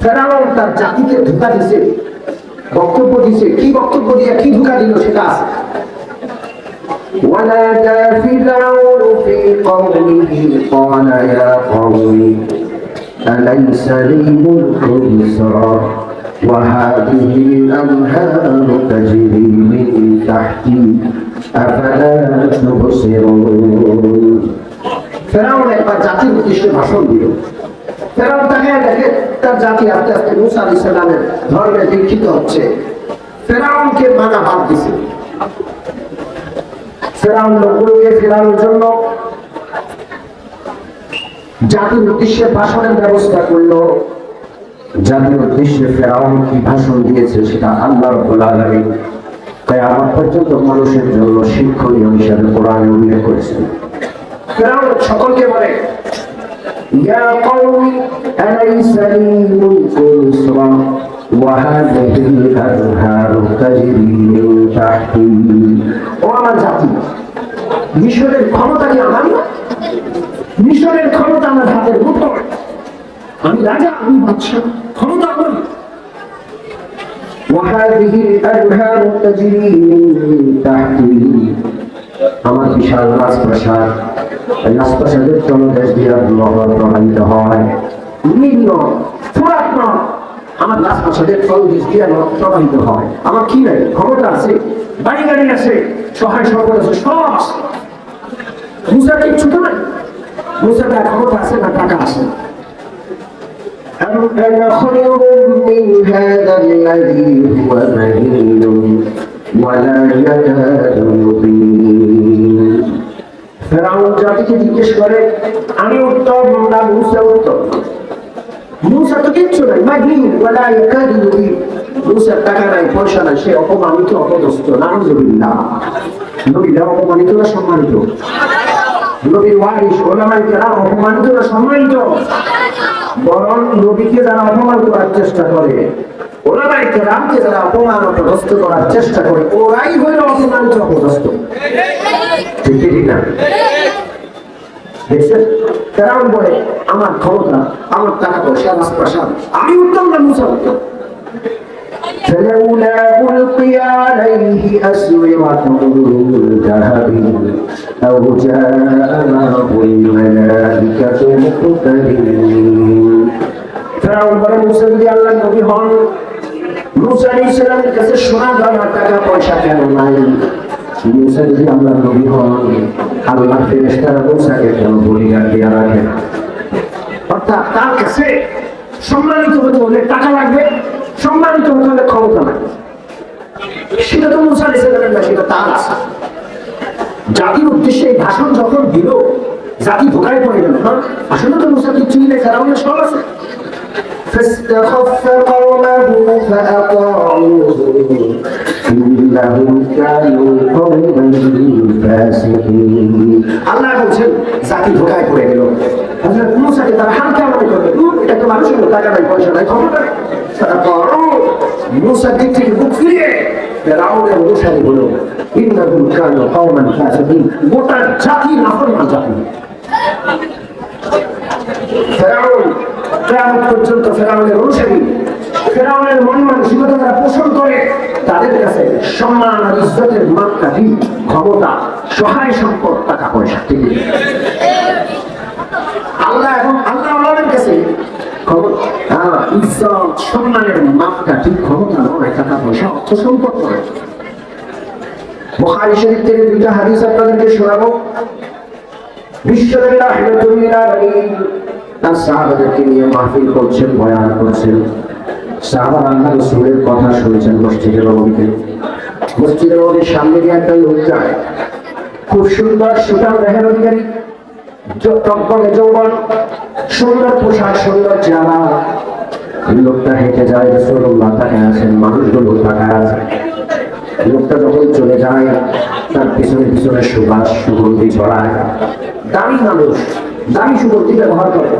ফেরাউন তার জাতিকে ধোঁকা দিছে, বক্তব্য দিছে, কি বক্তব্য দিয়ে কি ধোঁকা দিল সেটা আছে। ونادى فرعون في قومه قال يا قوم أليس لي ملك مصر وهذه الأنهار تجري من تحتي أفلا تبصرون ফেরাউন একবার জাতির উদ্দেশ্যে ভাষণ দিল। ফেরাউন তাকে দেখে তার জাতি আস্তে আস্তে মূসা আলাইহিস সালামের ধর্মে দীক্ষিত হচ্ছে। ফেরাউনকে মানা বাদ দিছে। ফেরাউন লোকগুলোকে ফেরানোর জন্য জাতির উদ্দেশ্যে ভাষণের ব্যবস্থা করলো। জাতির উদ্দেশ্যে ফেরাউন কি ভাষণ দিয়েছে সেটা আল্লাহ রাব্বুল আলামিন কিয়ামত পর্যন্ত মানুষের জন্য শিক্ষণীয় হিসেবে কোরআনে উল্লেখ করেছেন। ফেরাউন সকলকে বলে, ইয়া কওমি আলাইসা লি মুলকু মিসর ওয়া হাযিহিল আনহারু তাজরি মিন তাহতি। ও আমার জাতি, মিশরের ক্ষমতা কি আমার না? মিশরের ক্ষমতা আমার হাতের মুঠোয়। আমি রাজা, আমি বাদশা, ক্ষমতা আমার। ওয়া হাযিহিল আনহারু তাজরি মিন তাহতি। আমার বিশাল রাজপ্রাসাদ, রাজপ্রাসাদের তলদেশ দিয়ে নহর প্রবাহিত হয়। নীল ফুরাত নদ আমার রাজপ্রাসাদের তলদেশ দিয়ে প্রবাহিত হয়। আমার কি নাই? ক্ষমতা আছে, বাড়ি গাড়ি আছে, সহায় সম্পদ আছে, সব আছে। মুসার কিচ্ছু তো নাই। মুসার ক্ষমতা আছে না টাকা আছে? أم أنا خير من هذا الذي هو مهين ولا يكاد يبين ফেরাউন জাতিকে জিজ্ঞেস করে, আমি উত্তম না মুসা উত্তম? মুসা তো কিচ্ছু নাই, মাহিন ওয়ালা ইয়াকাদু ইউবিন। মুসার টাকা নাই, পয়সা নাই, সে অপমানিত, অপদস্থ। নাউযুবিল্লাহ। নবীরা অপমানিত না সম্মানিত? নবীর ওয়ারিস ওলামায়ে কেরাম অপমানিত না সম্মানিত? বরং নবীকে যারা অপমান করার চেষ্টা করে, ওলামায়ে কেরামকে যারা অপমান অপদস্থ করার চেষ্টা করে, ওরাই হলো অপমানিত, অপদস্থ। ঠিক ঠিক না? দেখছেন, ফেরাউন বলে আমার ক্ষমতা, আমার টাকা পয়সা, রাজপ্রাসাদ, আমি উত্তম না মুসা উত্তম? فلولا ألقي عليه أسورة من ذهب أو جاء معه الملائكة مقترنين ফেরাউন বলে মুসা যদি আল্লাহর নবী হন, মুসা আলাইহিস সালামের কাছে সোনা দানা টাকা পয়সা কেন নাই? মুসা যদি আল্লাহর নবী হন, আল্লাহর ফেরেশতারা মুসাকে কেন বলিগার্ড দিয়ে রাখেন? অর্থাৎ তার কাছে সম্মানিত হতে হলে টাকা লাগবে, সম্মানিত হতে হলে ক্ষমতা লাগবে। সেটা তো মুসা আলাইহিস সালামের না, সেটা তার আছে। জাতির উদ্দেশ্যে এই ভাষণ যখন দিল, জাতি ধোকায় পড়ে গেল। হ্যাঁ, আসলে তো মুসা কিছুই নেই, ফেরাউনের সব আছে। فاستخف قومه فأطاعوه إنهم كانوا قوما فاسقين আল্লাহ বলছেন জাতি ধোকায় পড়ে গেল। হযরত মুসাকে তারা হালকা মনে করবে, এটা তো মানুষের টাকা নাই, পয়সা নাই, ক্ষমতা নাই। তারা বড় মুসার দিক থেকে মুখ ফিরিয়ে ফেরাউনের অনুসারী হলো। ইন্নাহুম কানু কওমান ফাসিকিন। গোটা জাতি নাফরমান জাতি। ফেরাউন কিয়ামত পর্যন্ত ফেরাউনের অনুসারী, ফেরাউনের মন মানসিকতা যারা পোষণ করে, তাদের কাছে সম্মান আর ইজ্জতের মাপকাঠি, ক্ষমতা, সহায় সম্পদ, টাকা পয়সা। ঠিক আল্লাহ এবং আল্লাহ আল্লাহর কাছে ইজ্জত সম্মানের মাপকাঠি, ক্ষমতা নয়, টাকা পয়সা, অর্থ সম্পদ নয়। বুখারী শরীফ থেকে দুইটা হাদিস আপনাদেরকে শোনাবো। বিশ্বনবী রাহমাতুল্লাহ আলাইহি তার সাহাবাদেরকে নিয়ে মাহফিল করছেন, বয়ান করছেন। সাহাবারা আল্লাহর রাসূলের কথা শুনছেন মসজিদে নববীতে। মসজিদে নববীর সামনে দিয়ে একটা লোক যায়, খুব সুন্দর সুঠাম দেহের অধিকারী, টকটকে যৌবন, সুন্দর পোশাক, সুন্দর চেহারা। লোকটা হেঁটে যায়, রাসূলুল্লাহ তাকায় আছেন, মানুষগুলো তাকায় আছে। লোকটা যখন চলে যায়, তার পিছনে পিছনে সুবাস সুগন্ধি ছড়ায়। দামি মানুষ, দামি সুগন্ধি ব্যবহার করে,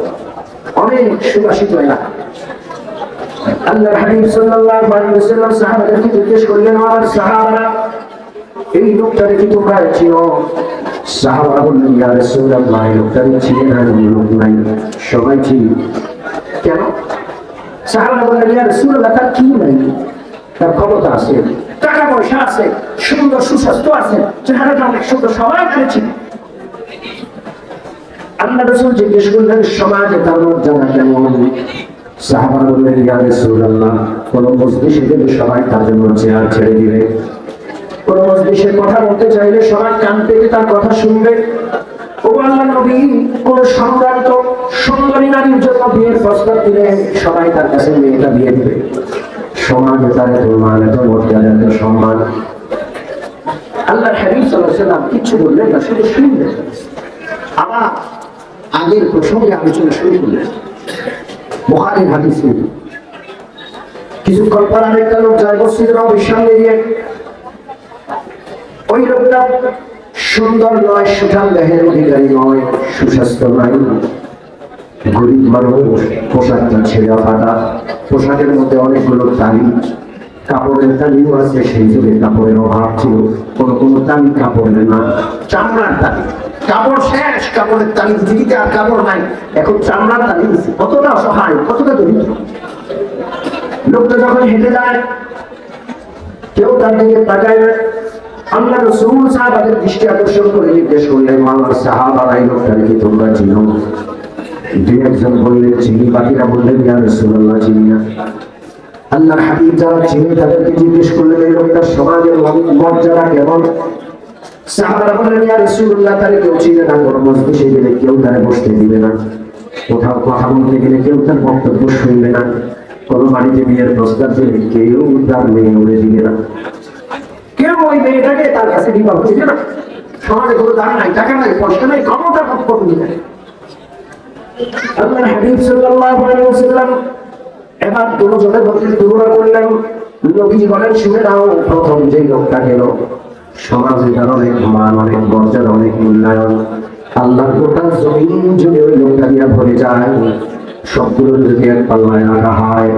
অনেক সুবাসিত এলাকা। আল্লাহর হাবিব সাল্লাল্লাহু আলাইহি ওয়াসাল্লাম সাহাবাদেরকে জিজ্ঞেস করলেন, আমার সাহাবারা, এই লোকটাকে কি তোমরা চিনো? সাহাবারা বললেন, ইয়া রাসূলুল্লাহ, এই লোকটাকে চিনি না, লোক নাই, সবাই চিনি। কেন? সাহাবারা বললেন, ইয়া রাসূলুল্লাহ, তার কি নাই? তার ক্ষমতা আছে, টাকা পয়সা আছে, সুন্দর সুস্বাস্থ্য আছে, চেহারাটা অনেক সুন্দর, সবাই করেছে। আল্লাহ রাসূল জিজ্ঞেস করলেন, সমাজে তার মর্যাদা কেমন? সাহাবারা বললেন, ইয়া রাসূলুল্লাহ, কোন মজলিসে গেলে সবাই তার জন্য চেয়ার ছেড়ে দিবে, কোন মজলিসে কথা বলতে চাইলে সবাই কান পেতে তার কথা শুনবে। ও আল্লাহর নবী, কোন সম্ভ্রান্ত সুন্দরী নারীর জন্য বিয়ের প্রস্তাব দিলে সবাই তার কাছে মেয়েটা বিয়ে দিবে। সমাজে তার এত মান, এত মর্যাদা, এত সম্মান। আল্লাহর হাবিব সাল্লাল্লাহু আলাইহি ওয়াসাল্লাম কিছু বললেন না, শুধু শুনলেন। আবার আগের প্রসঙ্গে আলোচনা শুরু করলেন। বুখারীর হাদিস, কিছুক্ষণ পর আরেকটা লোক যায় মসজিদের নববীর সামনে দিয়ে। ওই লোকটা সুন্দর নয়, সুঠাম দেহের অধিকারী নয়, সুস্বাস্থ্য নাই, গরিব মানুষ, পোশাকটা ছেঁড়া ফাটা, পোশাকের মধ্যে অনেকগুলো তালি, কাপড়ের তালিও আছে, সেই যুগে কাপড়ের অভাব ছিল, কোন তালি কাপড়ের না, চামড়ার তালি। কাপড় শেষ, কাপড়ের তালি পৃথিবীতে আর কাপড় নাই, এখন চামড়ার তালি। কতটা অসহায়, কতটা দরিদ্র। লোকটা যখন হেঁটে যায় কেউ তার দিকে তাকায় না। আল্লাহ রাসূল সাহাবাদের দৃষ্টি আকর্ষণ করে জিজ্ঞেস করলেন, আমার সাহাবারা এই লোকটাকে কি তোমরা চিনো? দুই একজন বললেন চিনি, বাকিরা বললেন ইয়া রাসূলুল্লাহ, চিনি না। আল্লাহর হাবিব যারা চিনে তাদেরকে জিজ্ঞেস করলেন, এই লোকটার সমাজের মর্যাদা কেমন? সাহাবারা বললেন, ইয়া রাসূলুল্লাহ, তারে কেউ চিনে না, কোন মজলিসে গেলে কেউ তারে বসতে দিবে না, কোথাও কথা বলতে গেলে কেউ তার বক্তব্য শুনবে না, কোন বাড়িতে বিয়ের প্রস্তাব দিলে কেউ তার মেয়ে উড়ে দিবে না, কেউ ওই মেয়েটাকে তার কাছে বিবাহ দিবে না। সমাজে কোনো দাম নাই, টাকা নাই, পয়সা নাই, ক্ষমতা কম নেই। আল্লাহর হাবিব সাল্লাল্লাহু আলাইহি ওয়াসাল্লাম এবার দুজনে বলতে তুলনা করলেন। নবীজি বলেন, শুনে নাও, প্রথম যে লোকটা গেল, সমাজে তার অনেক মান, অনেক মর্যাদা, অনেক মূল্যায়ন, আল্লাহর গোটা জমিন জুড়ে ওই লোকটা দিয়া ভরে যায়। সবগুলো যদি এক পাল্লায় রাখা হয়,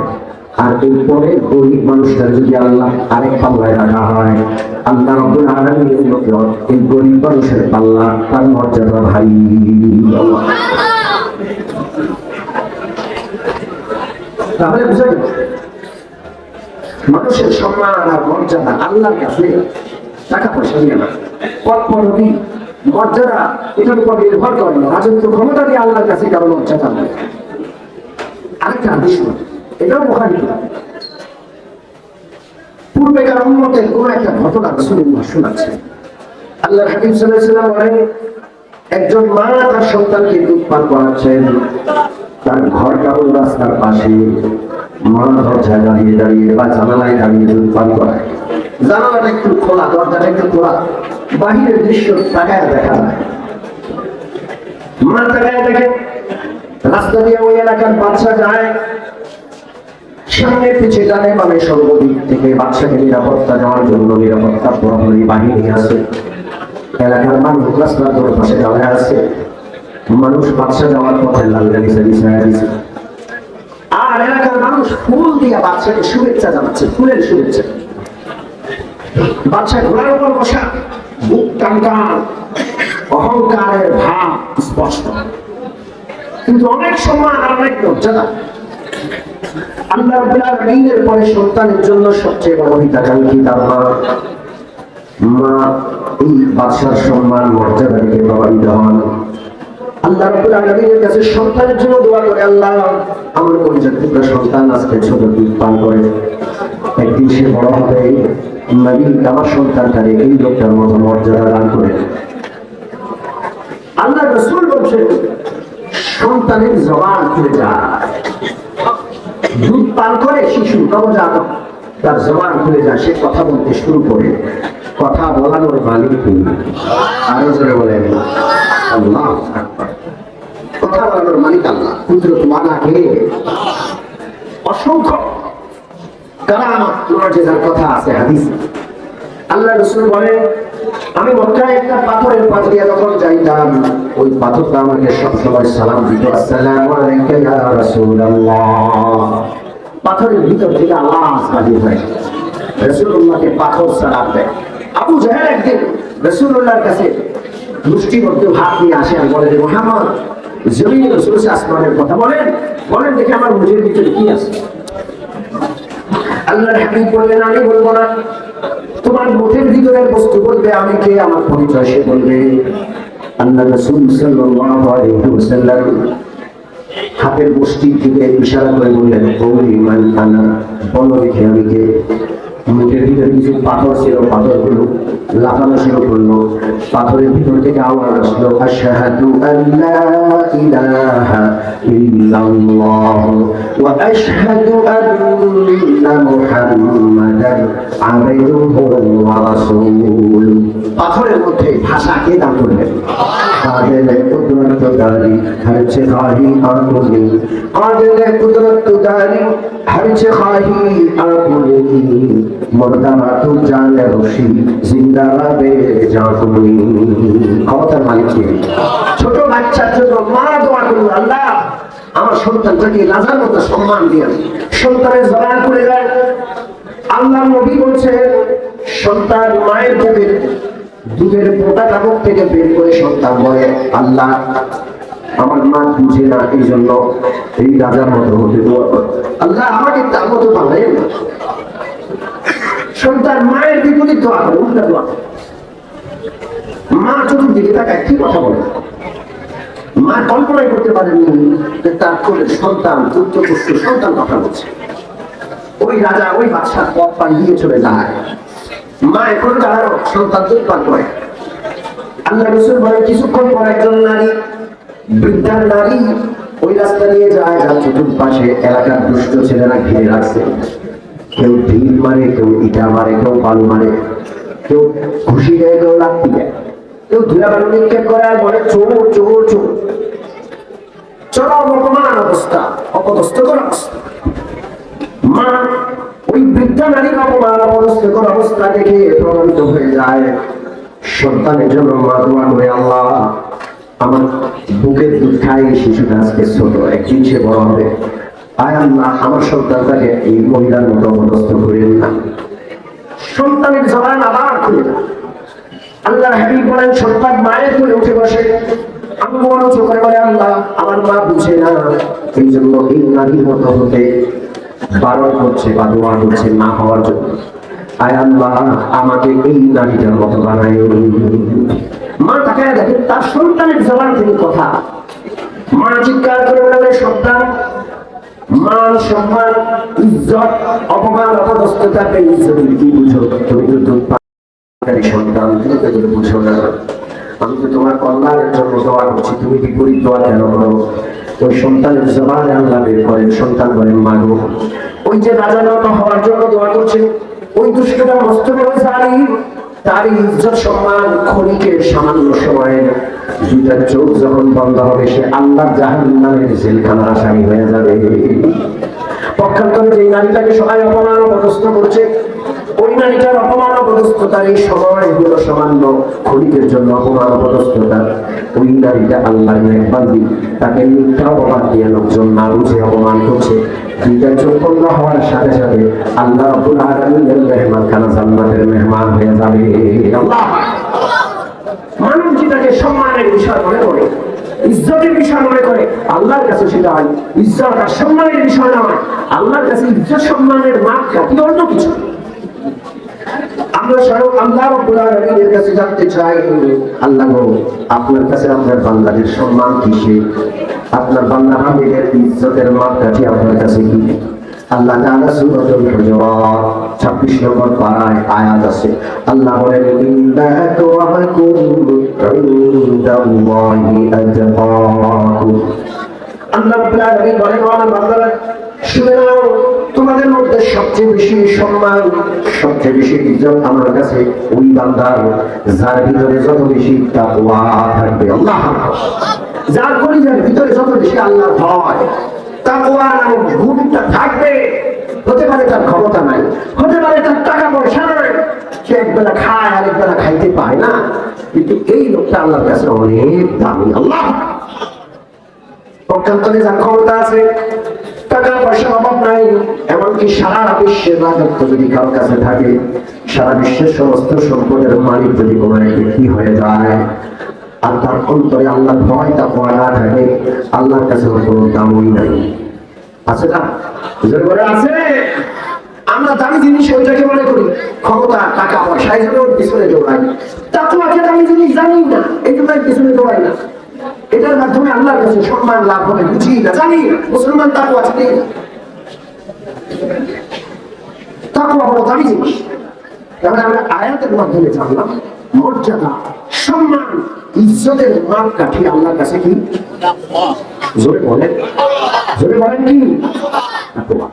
আর এরপরে গরিব মানুষটা যদি আল্লাহ আরেক পাল্লায় রাখা হয়, আল্লাহ রাব্বুল আলামিন এই গরিব মানুষের পাল্লা, তার মর্যাদা ভাই। তাহলে বুঝা গেল মানুষের সম্মান আর মর্যাদা আল্লাহর কাছে, টাকা পয়সা নিয়ে না, পদ পদবি মর্যাদা এটার উপর নির্ভর করে না, রাজত্ব ক্ষমতা দিয়ে আল্লাহর কাছে কারো মর্যাদা নেই। আরেকটা হাদিস, এটাও বুখারী, পূর্বেকার উম্মতের কোন একটা ঘটনা রাসূলুল্লাহ শোনাচ্ছেন। আল্লাহর হাবিব সাল্লাল্লাহু আলাইহি ওয়াসাল্লাম বলেন, একজন মা তার সন্তানকে দুধ পান করাচ্ছেন, তার ঘরটা ওই রাস্তার পাশে, মা দরজায় দাঁড়িয়ে দাঁড়িয়ে বা জানালায় দাঁড়িয়ে দুধ পান করায়। জানালাটা একটু খোলা, দরজাটা একটু খোলা, বাহিরের দৃশ্য তাকায় দেখা যায়। মা তাকায় দেখে রাস্তা দিয়ে ওই এলাকার বাচ্চা যায়, সামনে পিছিয়ে ডানে বামে সর্বদিক থেকে বাচ্চাকে নিরাপত্তা দেওয়ার জন্য নিরাপত্তা প্রহরী বাহিনী আছে। এলাকার মানুষ রাস্তার দুই পাশে দাঁড়ায় আছে, মানুষ বাচ্চা যাওয়ার পথে লাল গাড়ি দিচ্ছে, আর এলাকার মানুষ ফুল দিয়ে বাচ্চাকে শুভেচ্ছা জানাচ্ছে, ফুলের শুভেচ্ছা। বাচ্চা ঘোড়ার উপর বসা, বুক টানটান, অহংকারের ভাব স্পষ্ট, কিন্তু অনেক সম্মান আর অনেক মর্যাদা। আল্লাহ রাব্বুল আলামিনের পরে সন্তানের জন্য সবচেয়ে বড় হিতাকাঙ্ক্ষী তার মা। মা এই বাদশার সম্মান মর্যাদা থেকে প্রভাবিত হন। আল্লাহ রাব্বুল আলামিনের কাছে সন্তানের জন্য দোয়া করে, আল্লাহ আমার কলিজার টুকরা সন্তান আজকে ছোট দুধ পান করে, একদিন সে বড় হবে, মালিক আমার সন্তানটারে এই লোকটার মতো মর্যাদা দান করে। আল্লাহ রাসূল বলছেন, সন্তানের জবান খুলে যায়, দুধ পান করে শিশু নবজাতক, তার জবান খুলে যায়, সে কথা বলতে শুরু করে। কথা বলানোর মালিক তিনি, আরো জোরে বলেন আল্লাহু আকবার। কথা বলানোর মালিক আল্লাহ, কুদরত ওয়ালা কে? অসংখ্য কারামাত মুআজিজার কথা আছে হাদিসে। আল্লাহ রাসূল বলেন, আমি মক্কায় একটা পাথরের পাশ দিয়ে যখন যাইতাম, ওই পাথরটা আমাকে সবসময় সালাম দিত, আসসালামু আলাইকা ইয়া রাসূলুল্লাহ। পাথরের ভিতর থেকে আওয়াজ বাহির হয়, রাসূলুল্লাহকে পাথর সালাম দেয়। আবু জাহেল একদিন রাসূলুল্লাহর কাছে মুষ্টিবদ্ধ হাত নিয়ে আসে আর বলে, মুহাম্মদ, জমিনে রাসূল আসমানের কথা বলেন, বলেন দেখি আমার মুজের ভিতরে কি আছে। আল্লাহর হাবিব বললেন আমি বলবো না, তোমার মুখের ভিতরের বস্তু বলবে, আমি কে, আমার পরিচয় সে বলবে। আল্লাহ রাসূল সাল্লাল্লাহু আলাইহি ওয়াসাল্লাম হাতের মুষ্টির দিকে ইশারা করে বললেন, কওলি মান আনা, বলো দেখি আমি কে। মুখের ভিতরে কিছু পাথর ছিল, পাথরগুলো লাফানো শুরু করলো। পাথরের ভিতর থেকে আওয়াজ আসলো, আশহাদু আল্লা ইলাহা ইল্লাল্লাহ ওয়া আশহাদু আন্না মুহাম্মাদান আবদুহু ওয়া রাসূলুহু। পাথরের মধ্যে ভাষা কে দান করলেন? قادر قدرت داری ہر چه خواهی آکنی، قادر قدرت داری ہر چه خواهی آکنی، مردہ تو جان روشی জিন্দা বে জাকুনি। ক্ষমতার মালিক কে? ছোট বাচ্চার জন্য মা দোয়া করল, আল্লাহ আমার সন্তানটাকে রাজার মতো সম্মান দিয়ে। সন্তানের জবান খুলে যায়। আল্লাহ নবী বলছেন, সন্তান মায়ের দুধের মোটা কাপড় থেকে বের করে সন্তান বলে, আল্লাহ আমার মা বুঝে না, এই জন্য এই রাজার মতো হতে দোয়া করে, আল্লাহ আমাকে তার মতো বানাই না। সন্তান মায়ের বিপরীত দোয়া করে, উল্টা দোয়া করে। মা চতুর্দিকে তাকায়, কি কথা বলে? মা কল্পনাই করতে পারেনি যে তার কোলে সন্তান, পুত্রপুত্র সন্তান কথা বলছে। ওই রাজা ওই বাদশার পথ পাড়িয়ে চলে যায়। মা এখন দাঁড়ানো, সন্তান দুধ পান করে। আল্লাহ রাসূল বলে, কিছুক্ষণ পর একজন নারী, বৃদ্ধা নারী ওই রাস্তা দিয়ে যায়, যার চতুর্পাশে এলাকার দুষ্ট ছেলেরা ঘিরে রাখছে। কেউ ঢিল মারে, কেউ ইটা মারে, কেউ বালু মারে, কেউ ঘুষি দেয়, কেউ লাথি দেয়, কেউ ধুলা বালু নিক্ষেপ করে আর বলে চোর চোর চোর। চরম অপমান অবস্থা, অপদস্থকর অবস্থা। মা ওই বৃদ্ধা নারীর অপমান অপদস্থকর অবস্থা দেখে প্রভাবিত হয়ে যায়। সন্তানের জন্য মা দোয়া করে, আল্লাহ আমার বুকের দুধ খাই শিশুটা আজকে ছোট, একদিন সে বড় হবে, আয় আল্লাহ আমার সন্তানটাকে এই মহিলার মতো অপদস্থ করেন না। সন্তানের জবান আবার খুলে যায়। আল্লাহ হাবিব বলেন, সন্তান মায়ের কোলে উঠে বসে, আমি মনে করে বলে, আল্লাহ আমার মা বুঝে না, এই জন্য এই নারীর মতো হতে বারণ করছে বা দোয়া করছে না হওয়ার জন্য। আয় আল্লাহ আমাকে এই নারীটার মতো বানাই। মা তাকে দেখেন, তার সন্তানের জবান থেকে কথা। মা চিৎকার করে বলে, সন্তান মান সম্মান ইজ্জত অপমান অপদস্থতা ইজ্জতের কি বুঝো? তুমি তো দুধ পানকারী সন্তান, তুমি তো বুঝো না। আমি তো তোমার কল্যাণের জন্য দোয়া করছি, তুমি বিপরীত দোয়া কেন করো? ওই সন্তানের জবানে আল্লাহ বের করেন, সন্তান বলেন, মাগো ওই যে রাজানত হওয়ার জন্য দোয়া করছে, ওই দুষ্টটা মস্ত বড় জালিম, তার ইজ্জত সম্মান ক্ষণিকের সামান্য সময়ে দুইটা চোখ যখন বন্ধ হবে, সে আল্লাহ জাহান্নামের জেলখানার আসামি হয়ে যাবে। পক্ষান্তরে যে নারীটাকে সবাই অপমান অপদস্থ করছে, ওই নারীটার অপমান অপদস্থতার এই সময় হলো সামান্য ক্ষণিকের জন্য অপমান অপদস্থতা। ওই নারীটা আল্লাহর মেহরবানি, তাকে মিথ্যা অপমান দিয়ে লোকজন না বুঝে অপমান করছে। দুইটা চোখ বন্ধ হওয়ার সাথে সাথে আল্লাহ রাব্বুল আলামিনের মেহমান খানা জান্নাতের মেহমান হয়ে যাবে। আল্লাহ মানুষ যেটাকে সম্মানের বিষয় মনে করে, ইজ্জতের বিষয় মনে করে, আল্লাহর কাছে সেটা হয় ইজ্জত আর সম্মানের বিষয় নয়। আল্লাহর কাছে ইজ্জত সম্মানের মাপকাঠি অন্য কিছু। আমরা স্বয়ং আল্লাহ রাব্বুল আলামিনের কাছে জানতে চাই, আল্লাহ গো আপনার কাছে আপনার বান্দাদের সম্মান কিসে? আপনার বান্দা হাবিবের ইজ্জতের মাপকাঠি আপনার কাছে কি? আল্লাহ তাআলা সূরাতুল হুজুরাত 26 নম্বর পারায় আয়াত আছে। আল্লাহ বলেন, ইন্না আকরামাকুম ইনদাল্লাহি আতকাকুম। আল্লাহ রাব্বুল আলামিন বলেন, আমার বান্দারা শুনে নাও, তোমাদের মধ্যে সবচেয়ে বেশি সম্মান, সবচেয়ে বেশি ইজ্জত আমার কাছে ওই বান্দার যার ভিতরে যত বেশি তাকওয়া থাকবে। আল্লাহ যার কলিজার ভিতরে যত বেশি আল্লাহর ভয় তাকওয়া নামক গুণটা থাকবে। হতে পারে তার ক্ষমতা নাই, হতে পারে তার টাকা পয়সা নাই, সে একবেলা খায় আর একবেলা খাইতে পায় না, কিন্তু এই লোকটা আল্লাহর কাছে অনেক দামি। আল্লাহ পক্ষান্তরে যার ক্ষমতা আছে, টাকা পয়সার অভাব নাই, এমনকি সারা বিশ্বের রাজত্ব যদি কারো কাছে থাকে, সারা বিশ্বের সমস্ত সম্পদের মালিক যদি কোনো এক ব্যক্তি হয়ে যায়, আর তার অন্তরে আল্লাহ ভয় তাকওয়া না থাকে, আল্লাহর কাছে কোনো দামই নাই। আছে না? আছে। আমরা দামি জিনিস ওইটাকে মনে করি ক্ষমতা, টাকা পয়সা, এই জন্য ওর পিছনে দৌড়াই। তাকওয়াকে দামি জিনিস জানি না, এই জন্য এর পিছনে দৌড়াই না। এটার মাধ্যমে আল্লাহর কাছে সম্মান লাভ হবে বুঝি না, জানি না। মুসলমান তাকওয়া আছে না, তাকওয়া বড় দামি জিনিস। তাহলে আমরা আয়াতের মাধ্যমে জানলাম মর্যাদা, সম্মান, ইজ্জতের মাপকাঠি আল্লাহর কাছে কি? জোরে বলেন, জোরে বলেন কি? তাকওয়া।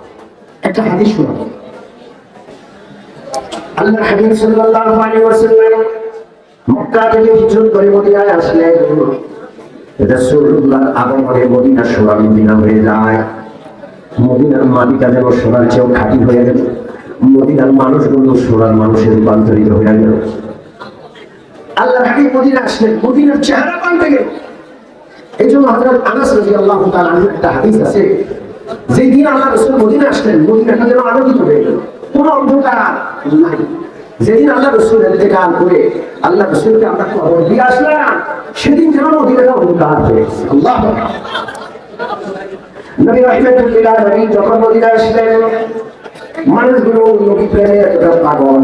একটা হাদিস শোনাবো। আল্লাহর হাবিব সাল্লাল্লাহু আলাইহি ওয়াসাল্লাম মক্কা থেকে হিজরত করে মদিনায় আসলেন। রাসূলুল্লাহর আগমনে মদিনা সোনার মদিনা হয়ে যায়। মদিনার মাটিটা যেন সোনার চেয়েও খাঁটি হয়ে গেল। মদিনার মানুষগুলো সোনার মানুষে রূপান্তরিত হয়ে গেল। আল্লাহর হাবিব মদিনা আসলেন, মদিনার চেহারা পাল্টে গেল। এই জন্য হযরত আনাস রাদিয়াল্লাহু তাআলা আনহু একটা হাদিস আছে, যেই দিন আল্লাহ রাসূল মদিনা আসলেন মদিনাটা যেন আলোকিত হয়ে গেল, কোনো অন্ধকার নাই। যেদিন আল্লাহ রাসূল ইন্তেকাল করে আল্লাহ রাসূলকে আমরা কবর দিয়ে আসলাম, সেদিন যেন মদিনাটা অন্ধকার হয়ে গেছে। আল্লাহু আকবার। নবী রাহমাতুল্লিল আলামিন যখন মদিনা আসলেন, মানুষগুলো নবী প্রেমে এতটা পাগল,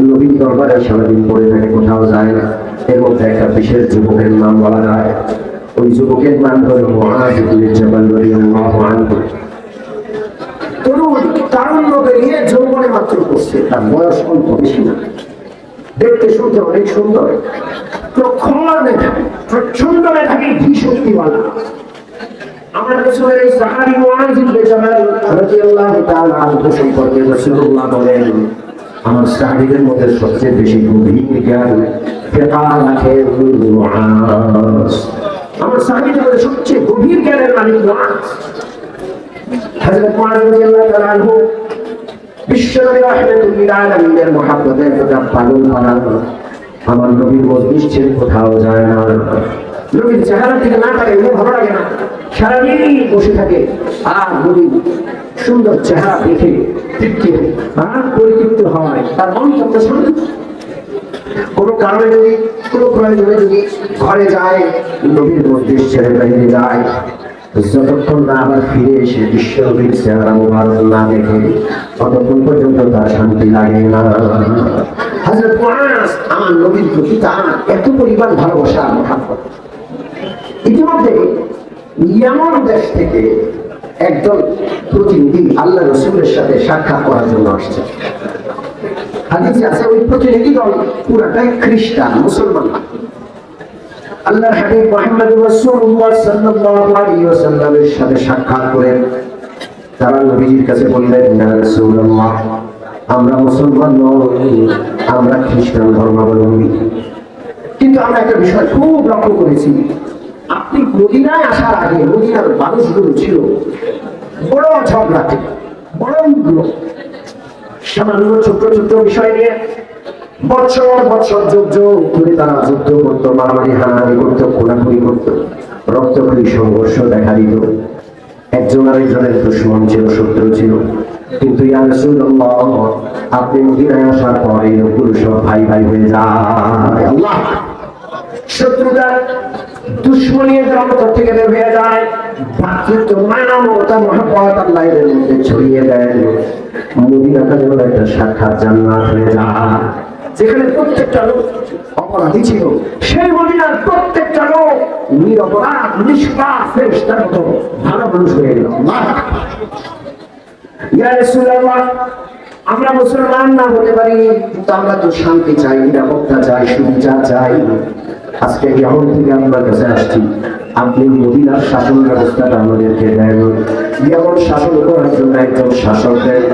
নবীর দরবারে সারাদিন পড়ে থাকে, কোথাও যায় না। এর মধ্যে একটা বিশেষ যুবকের নাম বলা যায়। ওই যুবকের নাম হলো মুআয ইবনে জাবাল রাদিয়াল্লাহু আনহু। তরুণ, তারুণ্য পেরিয়ে যৌবনে মাত্র পড়ছে, তার বয়স অল্প বেশি না। দেখতে শুনতে অনেক সুন্দর, প্রখর মেধাবী, প্রচন্ড মেধাবী, ধী শক্তিওয়ালা। আমার রাসূলের এই সাহাবী মুআয ইবনে জাবাল রাদিয়াল্লাহু তাআলা আনহু সম্পর্কে রাসূলুল্লাহ বলেন, আমার সাহাবীদের মধ্যে সবচেয়ে বেশি গভীর জ্ঞান ফিকহ রাখে মুআয। আমার সাহাবীদের মধ্যে সবচেয়ে গভীর জ্ঞানের মালিক মুআয। হযরত মুআয রাদিয়াল্লাহু তাআলা আনহু বিশ্বনবী রাহমাতুল্লিল আলামিনের মহব্বতে এতটা পাগল পারা, আমার নবীর মজলিস ছেড়ে কোথাও যায় না। নবীর চেহারা থেকে না তাকে ভালো লাগে না, সারাদিন বসে থাকে। আর নবীর সুন্দর চেহারা দেখে তৃপ্তি আর পরিতৃপ্ত হয়, তার মন তত্ত্ব শান্তি। কোনো কারণে যদি, কোনো প্রয়োজনে যদি ঘরে যায়, নবীর মজলিস ছেড়ে বাইরে যায়, যতক্ষণ না আবার ফিরে এসে বিশ্বনবীর চেহারা মুবারক না দেখে ততক্ষণ পর্যন্ত তার শান্তি লাগে না। হযরত মুআয আমার নবীর প্রতি তার এত পরিমাণ ভালোবাসা, মহব্বত। ইতিমধ্যে ইয়ামান দেশ থেকে একজন প্রতিনিধি আল্লাহ রাসূলের সাথে সাক্ষাৎ করার জন্য আসছে। হাদিসে আছে ওই প্রতিনিধি দল পুরাটাই খ্রিস্টান, মুসলমান। আল্লাহর হাবিব মুহাম্মদ রাসূলুল্লাহ সাল্লাল্লাহু আলাইহি ওয়াসাল্লামের সাথে সাক্ষাৎ করে তারা নবীজির কাছে বললেন, ইয়া রাসূলুল্লাহ, আমরা মুসলমান নই, আমরা খ্রিস্টান ধর্মাবলম্বী। কিন্তু আমরা একটা বিষয় খুব লক্ষ্য করেছি, আপনি মদিনায় আসার আগে মদিনার মানুষগুলো ছিল বড় ঝগড়াটে, বড় উগ্র। সামান্য ছোট ছোট বিষয় নিয়ে বছর বছর যুগ যুগ ধরে তারা যুদ্ধ করতো, মারামারি হানাহানি করতো, খোলাখুলি করতো, রক্তক্ষয়ী সংঘর্ষ দেখা দিত। একজন আরেকজনের দুশমন ছিল, শত্রু ছিল। কিন্তু ইয়া রাসূলুল্লাহ, আপনি মদিনায় আসার পরে এগুলো সব ভাই ভাই হয়ে যায়। আল্লাহ, শত্রুতা দুশমনের জগৎ থেকে বের হয়ে যায়, ভ্রাতৃত্ব, মায়া, মমতা, মহব্বত আল্লাহ এর মধ্যে ছড়িয়ে দেন। মদিনাটা যেন একটা সাক্ষাৎ জান্নাত হয়ে যায়, যেখানে প্রত্যেকটা লোক অপরাধী ছিল, সেই মদিনার প্রত্যেকটা লোক নিরপরাধ, নিষ্পাপ, ফেরেশতার মতো ভালো মানুষ হয়ে গেল। ইয়া রাসূলুল্লাহ, আমরা মুসলমান না হতে পারি, কিন্তু আমরা তো শান্তি চাই, নিরাপত্তা চাই, সুবিধা চাই। আজকে ইয়ামান থেকে আপনার কাছে আসছি, আপনি মদিনার শাসন ব্যবস্থাটা আমাদেরকে দেন। ইয়ামান শাসন করার জন্য একজন শাসক দেন,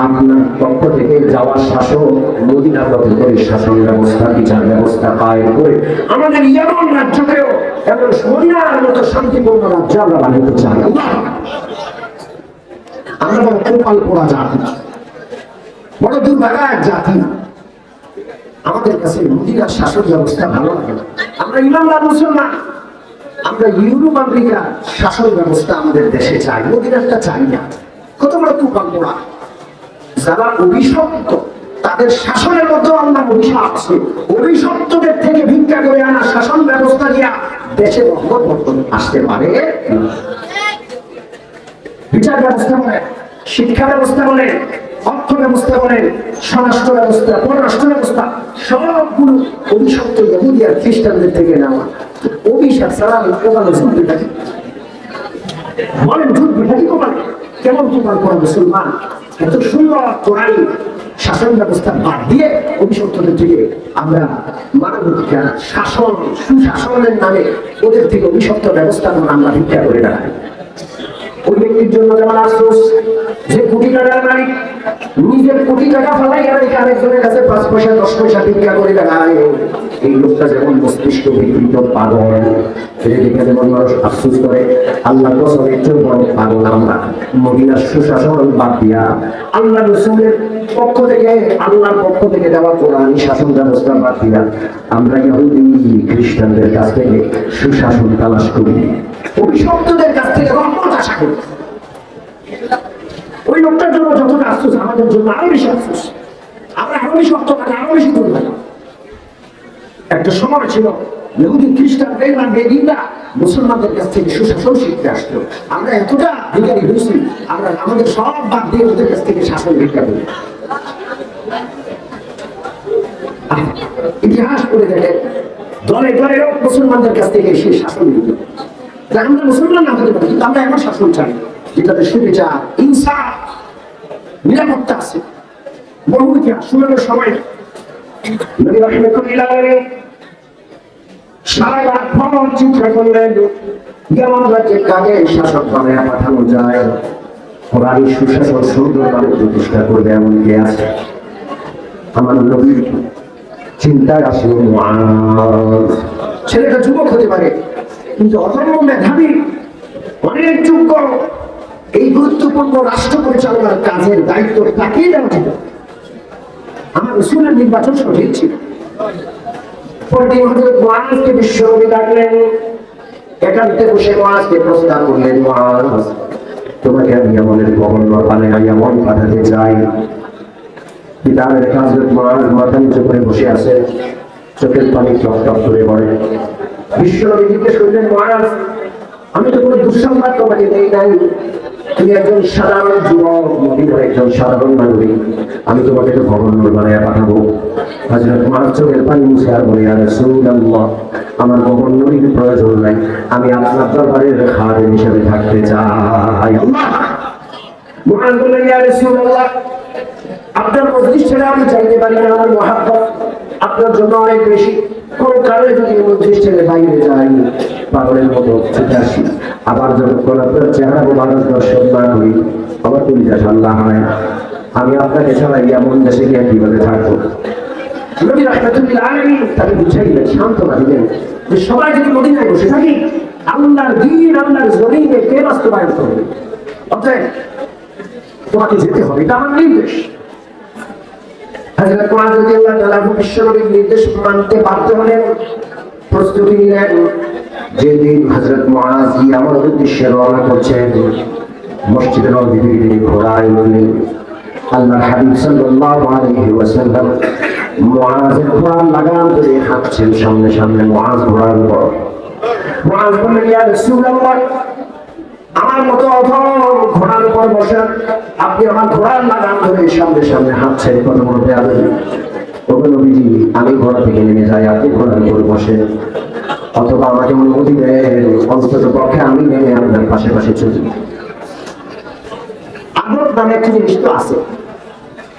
আপনার পক্ষ থেকে যাওয়া শাসক মদিনার মতো করে শাসন ব্যবস্থা, বিচার ব্যবস্থা কায়েম করে আমাদের ইয়ামান রাজ্যকেও এবং মদিনার মতো শান্তিপূর্ণ রাজ্য আমরা বানাতে চাই। আমরা বড় কপাল পোড়া জাতি, বড় দুর্ভাগা এক জাতি। আমাদের কাছে মদিনার শাসন ব্যবস্থা ভালো লাগে না। আমরা ইমানদার মুসলমান, আমরা ইউরোপ আমেরিকার শাসন ব্যবস্থা আমাদের দেশে চাই, মদিনারটা চাই না। কত বড় কপাল পোড়া। যারা অভিশপ্ত, তাদের শাসনের মধ্যে আল্লাহ অভিশাপ আছে। অভিশপ্তদের থেকে ভিক্ষা করে আনা শাসন ব্যবস্থা দিয়া দেশে রহমত বর্তন আসতে পারে। বিচার ব্যবস্থা বলে, শিক্ষা ব্যবস্থা বলে, অর্থ ব্যবস্থা বলেন, স্বরাষ্ট্র ব্যবস্থা, পররাষ্ট্র ব্যবস্থা, সবগুলো অভিশপ্ত ইহুদি আর খ্রিস্টানদের থেকে নেওয়া। অভিশাপ ছাড়া কোরআনে যুদ্ধ থাকে বলেন, যুদ্ধ থাকি কোরআনে কেমন তোমার কোন মুসলমান এত সুন্দর কোরআন শাসন ব্যবস্থা বাদ দিয়ে অভিশপ্তদের থেকে আমরা মানবাধিকার শাসন সুশাসনের নামে ওদের থেকে অভিশপ্ত ব্যবস্থা আমরা ভিক্ষা করে দাঁড়াই। ওই ব্যক্তির জন্য যেমন আফসোস যে কোটি টাকার মালিক নিজের কোটি টাকা ফেলাই আরেকজনের কাছে 5 পয়সা 10 পয়সা ভিক্ষা করে দাঁড়ায়। এই লোকটা যেমন মস্তিষ্ক বিকৃত পাগল, দেখে যেমন মানুষ আফসোস করে, আল্লাহ কসম একটু বড় পাগল আমরা। মদিনার সুশাসন বাদ দিয়া আল্লাহ রাসূলের পক্ষ থেকে, আল্লাহর পক্ষ থেকে দেওয়া কোরআনী শাসন ব্যবস্থা বাদ দিয়া আমরা ইহুদি খ্রিস্টানদের কাছ থেকে সুশাসন তালাশ করি, অভিশপ্তদের কাছ থেকে রহমত আশা করি। ওই লোকটার জন্য যতটা আফসোস, আমাদের জন্য আরো বেশি আফসোস। আমরা আরো বেশি অর্থটাকে আরো বেশি দূর পেলাম। একটা সময় ছিল ইহুদি খ্রিস্টান বেদিনরা মুসলমানদের কাছ থেকে সুশাসন শিখতে আসতো। আমরা এতটা ভিখারি হয়েছি, আমরা আমাদের সব বাদ দিয়ে ওদের কাছ থেকে শাসন ভিক্ষা করি। ইতিহাস করে দেখেন, দলে দলে মুসলমানদের কাছ থেকে সেই শাসন নিতে। আমরা মুসলমান না হতে পারি, কিন্তু আমরা এমন শাসন চাই যেটাতে সুবিচার, ইনসাফ, নিরাপত্তা আছে। বহু ইতিহাস শুনানোর সময় নবী রাহমাতুল্লাহ আলাইহি সারা রাত ভ্রমণ চিন্তা করলেন কেমন রাজ্যে কাজে শাসক বানায় পাঠানো যায়, কোরআনী সুশাসন সুন্দরভাবে প্রতিষ্ঠা করবে এমন কে আছে। আমার নবীর চিন্তায় আসলে মুআজ ছেলেটা যুবক হতে পারে, কিন্তু অধর্ম মেধাবী, অনেক যোগ্য। এই গুরুত্বপূর্ণ রাষ্ট্র পরিচালনার কাজের দায়িত্ব তাকেই দেওয়া যেত। আমার রাসূলের নির্বাচন সঠিক ছিল। পরদিন হযরত মুআজকে বিশ্বনবী ডাকলেন, একান্তে বসে মুআজকে প্রস্তাব করলেন, মুআজ তোমাকে আমি ইয়ামানের গভর্নর বানাই ইয়ামান পাঠাতে চাই। পিতার কাছে মুআজ মাথা নিচু করে বসে আছে, চোখের পানি টপ টপ করে পড়ে। বিশ্বনবী জিজ্ঞেস করলেন, মুআজ আমি তো কোনো দুঃসংবাদ তোমাকে দেই নাই, তুমি একজন সাধারণ যুবক, মদিনার একজন সাধারণ নাগরিক, আমি তোমাকে তো গভর্নর বানাইয়া পাঠাবো। হযরত মুআজ চোখের পানি মুছে আর বলে, ইয়া রাসূলুল্লাহ আমার গভর্নরের প্রয়োজন নাই, আমি আপনার দরবারের খাদেম হিসেবে থাকতে চাই। মুআজ বললেন, ইয়া রাসূলুল্লাহ আপনার মজলিস ছেড়ে আমি চাইতে পারি না, আমার মহাব্বত আপনার জন্য অনেক বেশি। কোন কারণে যদি মজলিস ছেড়ে বাইরে যাই, পাগলের মতো ছুটে আসি, আবার যখন আপনার চেহারা মানুষ দর্শন না করি, আমার কলিজা ঠান্ডা হয়। আমি আপনাকে ছাড়া এমন দেশে গিয়ে কিভাবে থাকবো? নবী রাহমাতুল্লাহ আলাইহি তাকে বুঝাইলেন, সান্ত্বনা দিলেন যে সবাই যদি মদিনায় বসে থাকি, আল্লাহর দ্বীন, আল্লাহর জমিনে কে বাস্তবায়ন করবে? অতএব তোমাকে যেতে হবে, এটা আমার নির্দেশ। হযরত মুআজ রাদিয়াল্লাহু তাআলা বিশ্বনবীর নির্দেশ মানতে বাধ্য হলেন, প্রস্তুতি নিলেন। যেদিন হযরত মুআজ ইয়ামার উদ্দেশ্যে রওনা করছেন, মসজিদের নববীতে তিনি ঘোড়ায় উঠলেন। আল্লাহর হাবিব সাল্লাল্লাহু আলাইহি ওয়াসাল্লাম মুআজের ঘোড়ার লাগাম ধরে হাঁটছেন সামনে সামনে। মুআজ ঘোড়ার উপর। মুআজ বললেন, ইয়া রাসূলুল্লাহ আমার মতো অধম ঘোড়ার উপর বসেন, আপনি আমার ঘোড়ার লাগাম ধরে সামনে সামনে হাঁটছেন, কত বড় বেয়াদবি। ওগো নবীজি আমি ঘোড়া থেকে নেমে যাই, আপনি ঘোড়ার উপর বসেন, অথবা আমাকে অনুমতি দেন, অন্তত পক্ষে আমি নেমে আপনার পাশে পাশে চলি। আদব নামে একটা জিনিস তো আছে,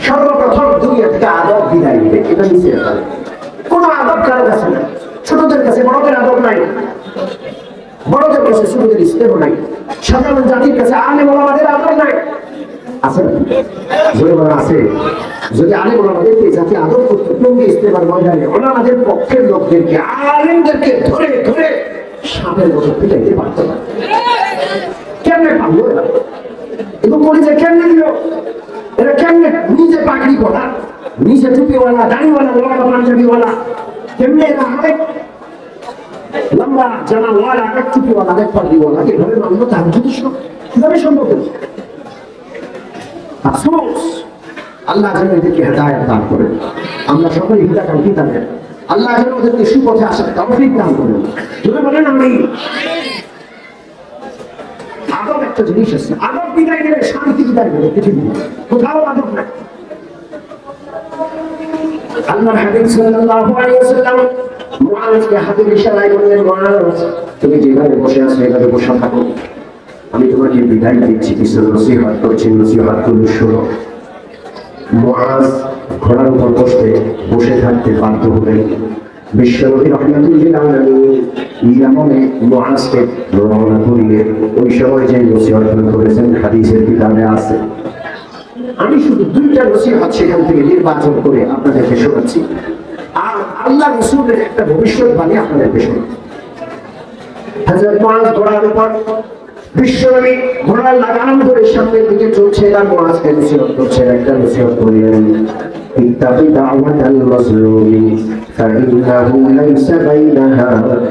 সর্বপ্রথম দুনিয়া থেকে আদব বিদায় নেবে, এটা নিচে কোনো আদব কারো কাছে নাই। ছোটদের কাছে বড়দের আদব নাই, বড়দের কাছে ছোটদের স্নেহ নাই, সাধারণ জাতির কাছে আলেম ওলামাদের আদব নাই। আছে না? জোরে বলা আছে। যদি আলেম ওলামাদেরকে জাতি আদব করতে, টঙ্গি ইস্তেমার ময়দানে ওলামাদের পক্ষের লোকদেরকে, আলেমদেরকে ধরে ধরে সাপের মতো পিটাইতে পারত না। কেমনে পারলো এরা? এবং কলিজা কেমনে দিল এরা? কেমনে নিজে পাগড়ি পরা, নিজে টুপিওয়ালা, দাড়িওয়ালা, লম্বা পাঞ্জাবিওয়ালা, কেমনে এরা আরেক লম্বা জানাওয়ালা, আরেক টুপিওয়ালা, আরেক পাগড়িওয়ালা এভাবে মানলো? তার যথেষ্ট কিভাবে সম্ভব? আফসোস, আল্লাহ যেন এদেরকে হেদায়েত দান করেন। আমরা সকলে হিতাকাঙ্ক্ষী থাকেন, আল্লাহ যেন ওদেরকে সুপথে আসার তৌফিক দান করেন। যদি বলেন আমি আদব একটা জিনিস আছে, আদব বিদায় নেবে শান্তি বিদায় নেবে পৃথিবী, কোথাও আদব নাই। আল্লাহর হাবিব সাল্লাল্লাহু আলাইহি ওয়াসাল্লাম মুআজকে হাতের ইশারায় বললেন, মুআজ তুমি যেভাবে বসে আছো এভাবে বসে থাকো, আমি তোমাকে বিদায় দিচ্ছি, কিছু নসিহত করছি, নসিহতগুলো শোনো। মুআজ ঘোড়ার উপর বসে থাকতে বাধ্য হলেন। বিশ্বনবী রাহমাতুল্লিল আলামিন ইয়ামনে মুআজকে রওনা করিয়ে ওই সময় যে নসিহতগুলো করেছেন হাদিসের কিতাবে আছে। আমি শুধু দুইটা নসিহত সেখান থেকে নির্বাচন করে আপনাদেরকে শোনাচ্ছি, আর আল্লাহ রাসূলের একটা ভবিষ্যৎবাণী আপনাদেরকে শোনাচ্ছি। হযরত মুআজ ঘোড়ার উপর, বিশ্বনবী ঘোড়ার লাগাম ধরে সামনের দিকে চলছে, আর মুআজকে নসিহত করছেন। একটা নসিহত করলেন, ইত্তাকি দাওয়াতাল মাজলুমি ফাইন্নাহু লাইসা বাইনাহা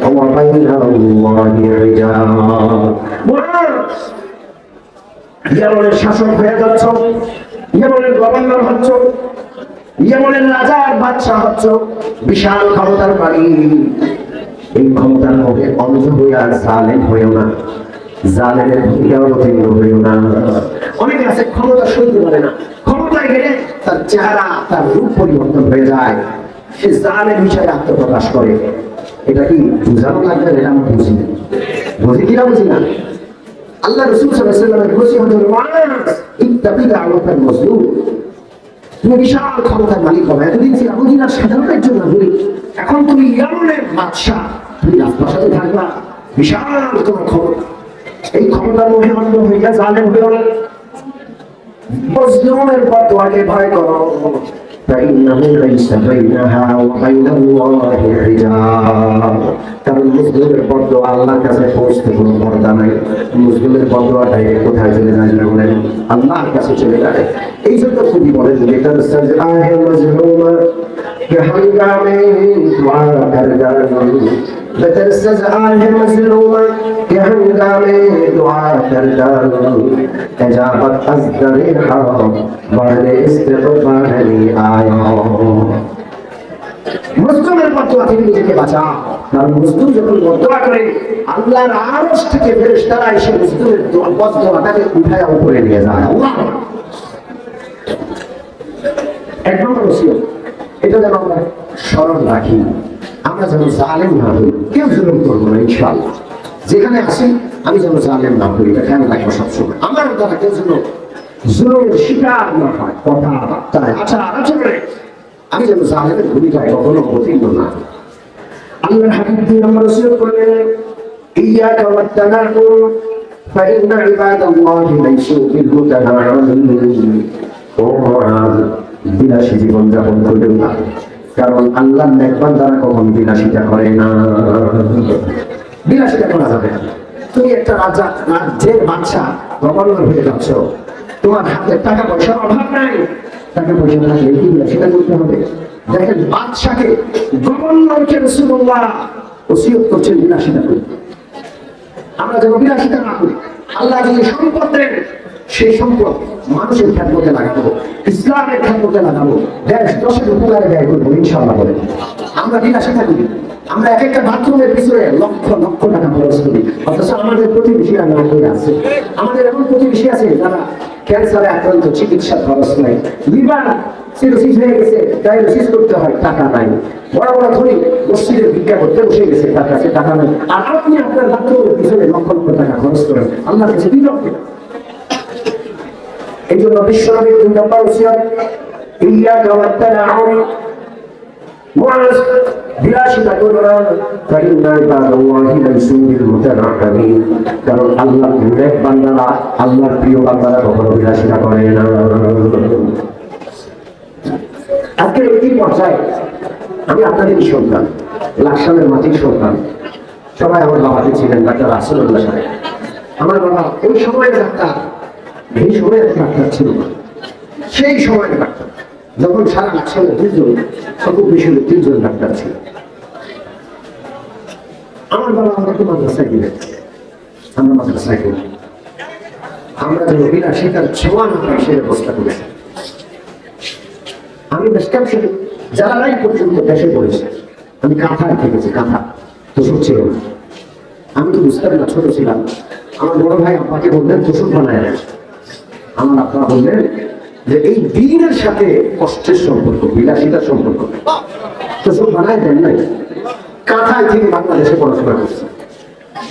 ওয়া বাইনাল্লাহি হিজাব। মুআজ, ইয়ামানের শাসক হয়ে যাচ্ছ, ইয়ামানের গভর্নর হচ্ছ, ইয়ামানের রাজার বাদশাহ হচ্ছ, বিশাল ক্ষমতার মালিক। এই ক্ষমতার মধ্যে অন্ধ হয়ে আর জালেম হয়েও না, জালেমের ভূমিকাও অবতীর্ণ হয়েও না। অনেকে আছে ক্ষমতা সইতে পারে না, ক্ষমতায় গেলে তার চেহারা, তার রূপ পরিবর্তন হয়ে যায়, সে জালেম হিসেবে আত্মপ্রকাশ করে। এটা কি বুঝানো লাগবে? এটা আমরা বুঝি না, বুঝি কিনা বুঝি না। আল্লাহ রাসূল সাল্লাল্লাহু আলাইহি ওয়াসাল্লামের নসিহত হলো, মুআজ ইত্তাকি দাওয়াতাল মাজলুম, তুমি বিশাল ক্ষমতার মালিক হবে। এতদিন ছিল মদিনার সাধারণ একজন নাগরিক, এখন তুমি ইয়ামানের বাদশাহ, তুমি রাজপ্রাসাদে থাকবা, বিশাল তোমার ক্ষমতা। এই ক্ষমতার মোহে অন্ধ হইয়া জালেম হইও না, মজলুমের বদওয়াকে ভয় করো, فإنه ليس بينها وبين الله حجاب। কারণ মুসলিমের বদওয়া আল্লাহর কাছে পৌঁছতে কোনো পর্দা নাই। মুসলিমের বদওয়া ডাইরেক্ট কোথায় চলে যায় বলেন? আল্লাহর কাছে চলে যায়। এই জন্য কবি বলেন, বেটার সাজআহে মাজলুমা কে হাঙ্গামে দুআ করদান, বেটার সাজআহে মাজলুমা কে হাঙ্গামে দুআ করদান, ইজাবত আজ দরে হারাম বারে ইস্তিগফারি আয়া। মুসলিমের বদওয়া থেকে নিজেকে বাঁচাও, কারণ মুসলিম যখন বদওয়া করে আল্লাহর আরশ থেকে ফেরেশতারা এসে মুসলিমের বদওয়াটাকে উঠায় উপরে নিয়ে যায়। আল্লাহ এক নম্বর ওসিয়ত, এটা যেন আমরা স্মরণ রাখি, আমরা যেন জালেম না হই, কেউ জুলুম করবো না ইনশাআল্লাহ। যেখানে আসি আমি যেন জালেম না হই, এটা খেয়াল রাখবো সবসময়। আমার দ্বারা কেউ যেন জুলুমের শিকার না হয়, কথা বার্তায়, আচার আচরণে আমি যেন জালেমের ভূমিকায় কখনো অবতীর্ণ না হই। আল্লাহর হাবিব 2 নম্বর ওসিয়ত করলেন, ইয়াকা ওয়াত তানাউম ফাইন্না ইবাদাল্লাহি লাইসু বিল মুতানাউমিন। ও মুআজ, বিলাসী জীবন যাপন করবেন না, কারণ আল্লাহর নেক বান্দারা কখনো বিলাসিতা করে না। বিলাসিতা করা যাবে না। তুমি একটা রাজ্যের বাদশা, গভর্নর হয়ে যাচ্ছ, তোমার হাতে টাকা পয়সার অভাব নাই, টাকা পয়সা থাকলে কি বিলাসিতা করতে হবে? দেখেন বাদশাকে, গভর্নরকে রাসূলুল্লাহ ওসিয়ত করছেন বিলাসিতা করতে। আমরা যেন বিলাসিতা না করি। আল্লাহ যদি সম্পদ দেন, সেই সম্পদ মানুষের খেদমতে লাগাবো, ইসলামের খেদমতে লাগাবো, দেশ দশের উপকারে ব্যয় করবো ইনশাআল্লাহ। বলে আমরা বিলাসিতা করি, আমরা এক একটা বাথরুমের পিছনে লক্ষ লক্ষ টাকা খরচ করি, অথচ আমাদের প্রতিবেশীরা না হয়ে আছে। আমাদের এমন প্রতিবেশী আছে যারা ক্যান্সারে আক্রান্ত, চিকিৎসার খরচ নাই, লিভার সিরোসিস হয়ে গেছে, ডায়ালিসিস করতে হয়, টাকা নাই। বড় বড় ধনী মসজিদের ভিক্ষা করতে বসে গেছে, তার কাছে টাকা নাই। আর আপনি আপনার বাথরুমের পিছনে লক্ষ লক্ষ টাকা খরচ করেন, আল্লাহর কাছে বিরক্ত। এই জন্য বিশ্বনবীর 2 নম্বর ওসিয়ত, ইয়াকা ওয়াত তানাউম, মুআজ বিলাসিতা করো না, ফাইন্না ইবাদাল্লাহি লাইসু বিল মুতানাউমিন। কারণ আল্লাহর নেক বান্দারা, আল্লাহর প্রিয় বান্দারা কখনো বিলাসিতা করে না। আজকে এই পর্যায়ে আমি আপনাদেরই সন্তান, লাকসামের মাটির সন্তান। সবাই আমার বাবাকে ছিলেন ডাক্তার রাসূলুল্লাহ সাহেব। আমার বাবা ওই সময়ের ডাক্তার, এই সময়ের ডাক্তার ছিল না, সেই সময়ের ডাক্তার যখন সারা লাকসামে 2 জন, খুব বেশি 3 জন ডাক্তার ছিল। আমার বাবা আমাকে মাদ্রাসায় দিলেন, আমরা মাদ্রাসায় গেলাম, আমরা যেন বিলাসিতার ছোঁয়া না পাই সে ব্যবস্থা করেছি। আমি বেশকাপশন যারাই পর্যন্ত দেশে পড়েছে, আমি কাঁথায় থেকেছি, কাঁথা তোষক ছিল না। আমি তো বুঝতাম না, ছোট ছিলাম। আমার বড় ভাই আব্বাকে বললেন তোষক বানায়। আমার আব্বা বললেন যে এই দিনের সাথে কষ্টের সম্পর্ক, বিলাসিতার সম্পর্ক তো সব বানায় দেন নাই। কাঁথায় থেকে বাংলাদেশে পড়াশোনা করছে।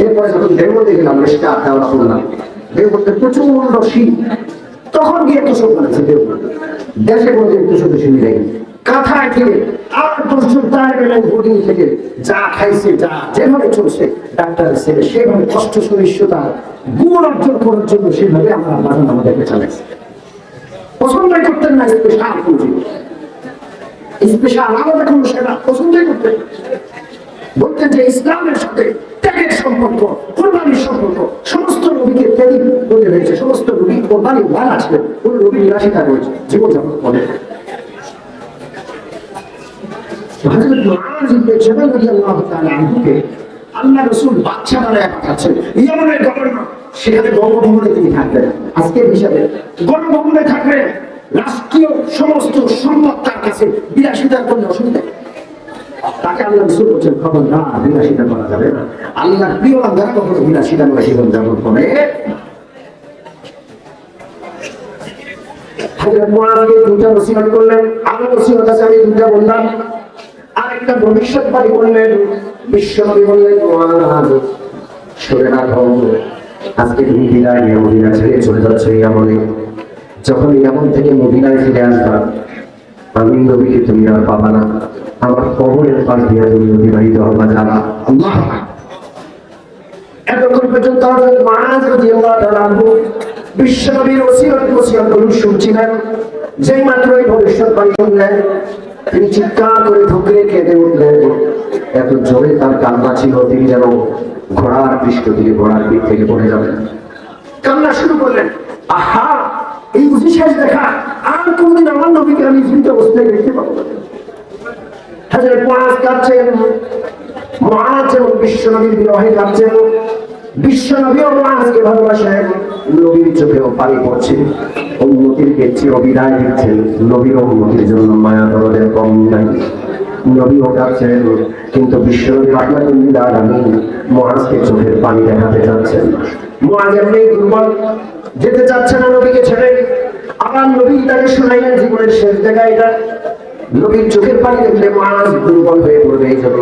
এরপরে যখন দেবতে গেলাম বেশটা আড্ডা করলাম, দেবতে প্রচন্ড শীত, তখন গিয়ে তো সব বানাচ্ছে দেবতে। দেশে কোনো দিন তো বেশি মিলে কাঁথায় থেকে আর 10 জন তার গেলেন বোর্ডিং থেকে যা খাইছে, যা যেভাবে চলছে ডাক্তার ছেলে সেভাবে কষ্ট সহিষ্ণুতা গুণ অর্জন করার জন্য সেভাবে আমরা বাগান আমাদেরকে চালাইছি। পছন্দই করতেন না স্পেশাল পুঁজি, স্পেশাল আলাদা কোনো সেবা পছন্দই করতেন। বলতেন যে ইসলামের সাথে ত্যাগের সম্পর্ক, কোরবানির সম্পর্ক। সমস্ত নবীকে ত্যাগী বলে হয়েছে, সমস্ত নবী কোরবানি ওয়ালা ছিলেন, কোন নবী বিলাসিতা রয়েছে জীবনযাপন করে। হযরত মুআয ইবনে জাবাল রাদিয়াল্লাহু তাআলা আনহুকে আল্লাহ রাসূল বাদশা বানায় পাঠাচ্ছেন, ইয়ামানের গভর্নর। সেখানে গণভবনে তিনি থাকবেন, আজকের হিসাবে গণভবনে থাকবেন। রাষ্ট্রীয় সমস্ত সম্পদ তার কাছে, বিলাসিতার কোনো অসুবিধা নেই। তাকে আল্লাহ রাসূল বলছেন, খবর না, বিলাসিতা করা যাবে না। আল্লাহর প্রিয় বান্দারা কখনো বিলাসিতা নয় জীবন যাপন করে। হযরত মুআযকে দুটা ওসিয়ত করলেন, আরো ওসিয়ত আছে, আমি দুটা বললাম। আরেকটা ভবিষ্যৎবাণী করলেন। বিশ্বনবী বললেন, মুআয শুনে রাখো, আজকে তুমি বিদায় নিয়ে মদিনা ছেড়ে চলে যাচ্ছ ইয়ামনে। যখন ইয়ামন থেকে মদিনায় ফিরে আসবা, আমি নবীকে তুমি আর পাবা না। আমার কবরের পাশ দিয়ে তুমি অতিবাহিত হবা যাবা। আল্লাহ এতক্ষণ পর্যন্ত হযরত মুআয রাদিয়াল্লাহু তাআলা আনহু বিশ্বনবীর ওসিয়তগুলো শুনছিলেন। যেই মাত্র এই ভবিষ্যৎবাণী শুনলেন, তিনি চিৎকার করে ঢুকলে কেঁদে উঠলেন। এত জোরে তার কান্না ছিল, তিনি যেন ঘোড়ার পৃষ্ঠ থেকে, ঘোড়ার পিঠ থেকে পড়ে যাবেন। কান্না শুরু করলেন, আহা, এই বুঝি শেষ দেখা, আর কোনদিন আমার নবীকে আমি জীবিত অবস্থায় দেখতে পাবো না। হযরত মুআয কাঁদছেন, মুআয এবং বিশ্বনবীর বিরহে কাঁদছেন। বিশ্বনবীও মুআযকে ভালোবাসেন, নবীর চোখেও পানি পড়ছে। উম্মতিকে চিরবিদায় দিচ্ছেন, নবীর উম্মতির জন্য মায়া দরদের কম নাই। নবীও কাঁদছেন, কিন্তু বিশ্বনবী রাহমাতুল্লিল আলামিন মুআযকে চোখের পানি দেখাতে চাচ্ছেন। মুআয এমনি দুর্বল, যেতে চাচ্ছে না নবীকে ছেড়ে। আবার নবী তাকে শোনাইলেন জীবনের শেষ জায়গা এটা। নবীর চোখের পানি দেখলে মুআয দুর্বল হয়ে পড়বে, এই জন্য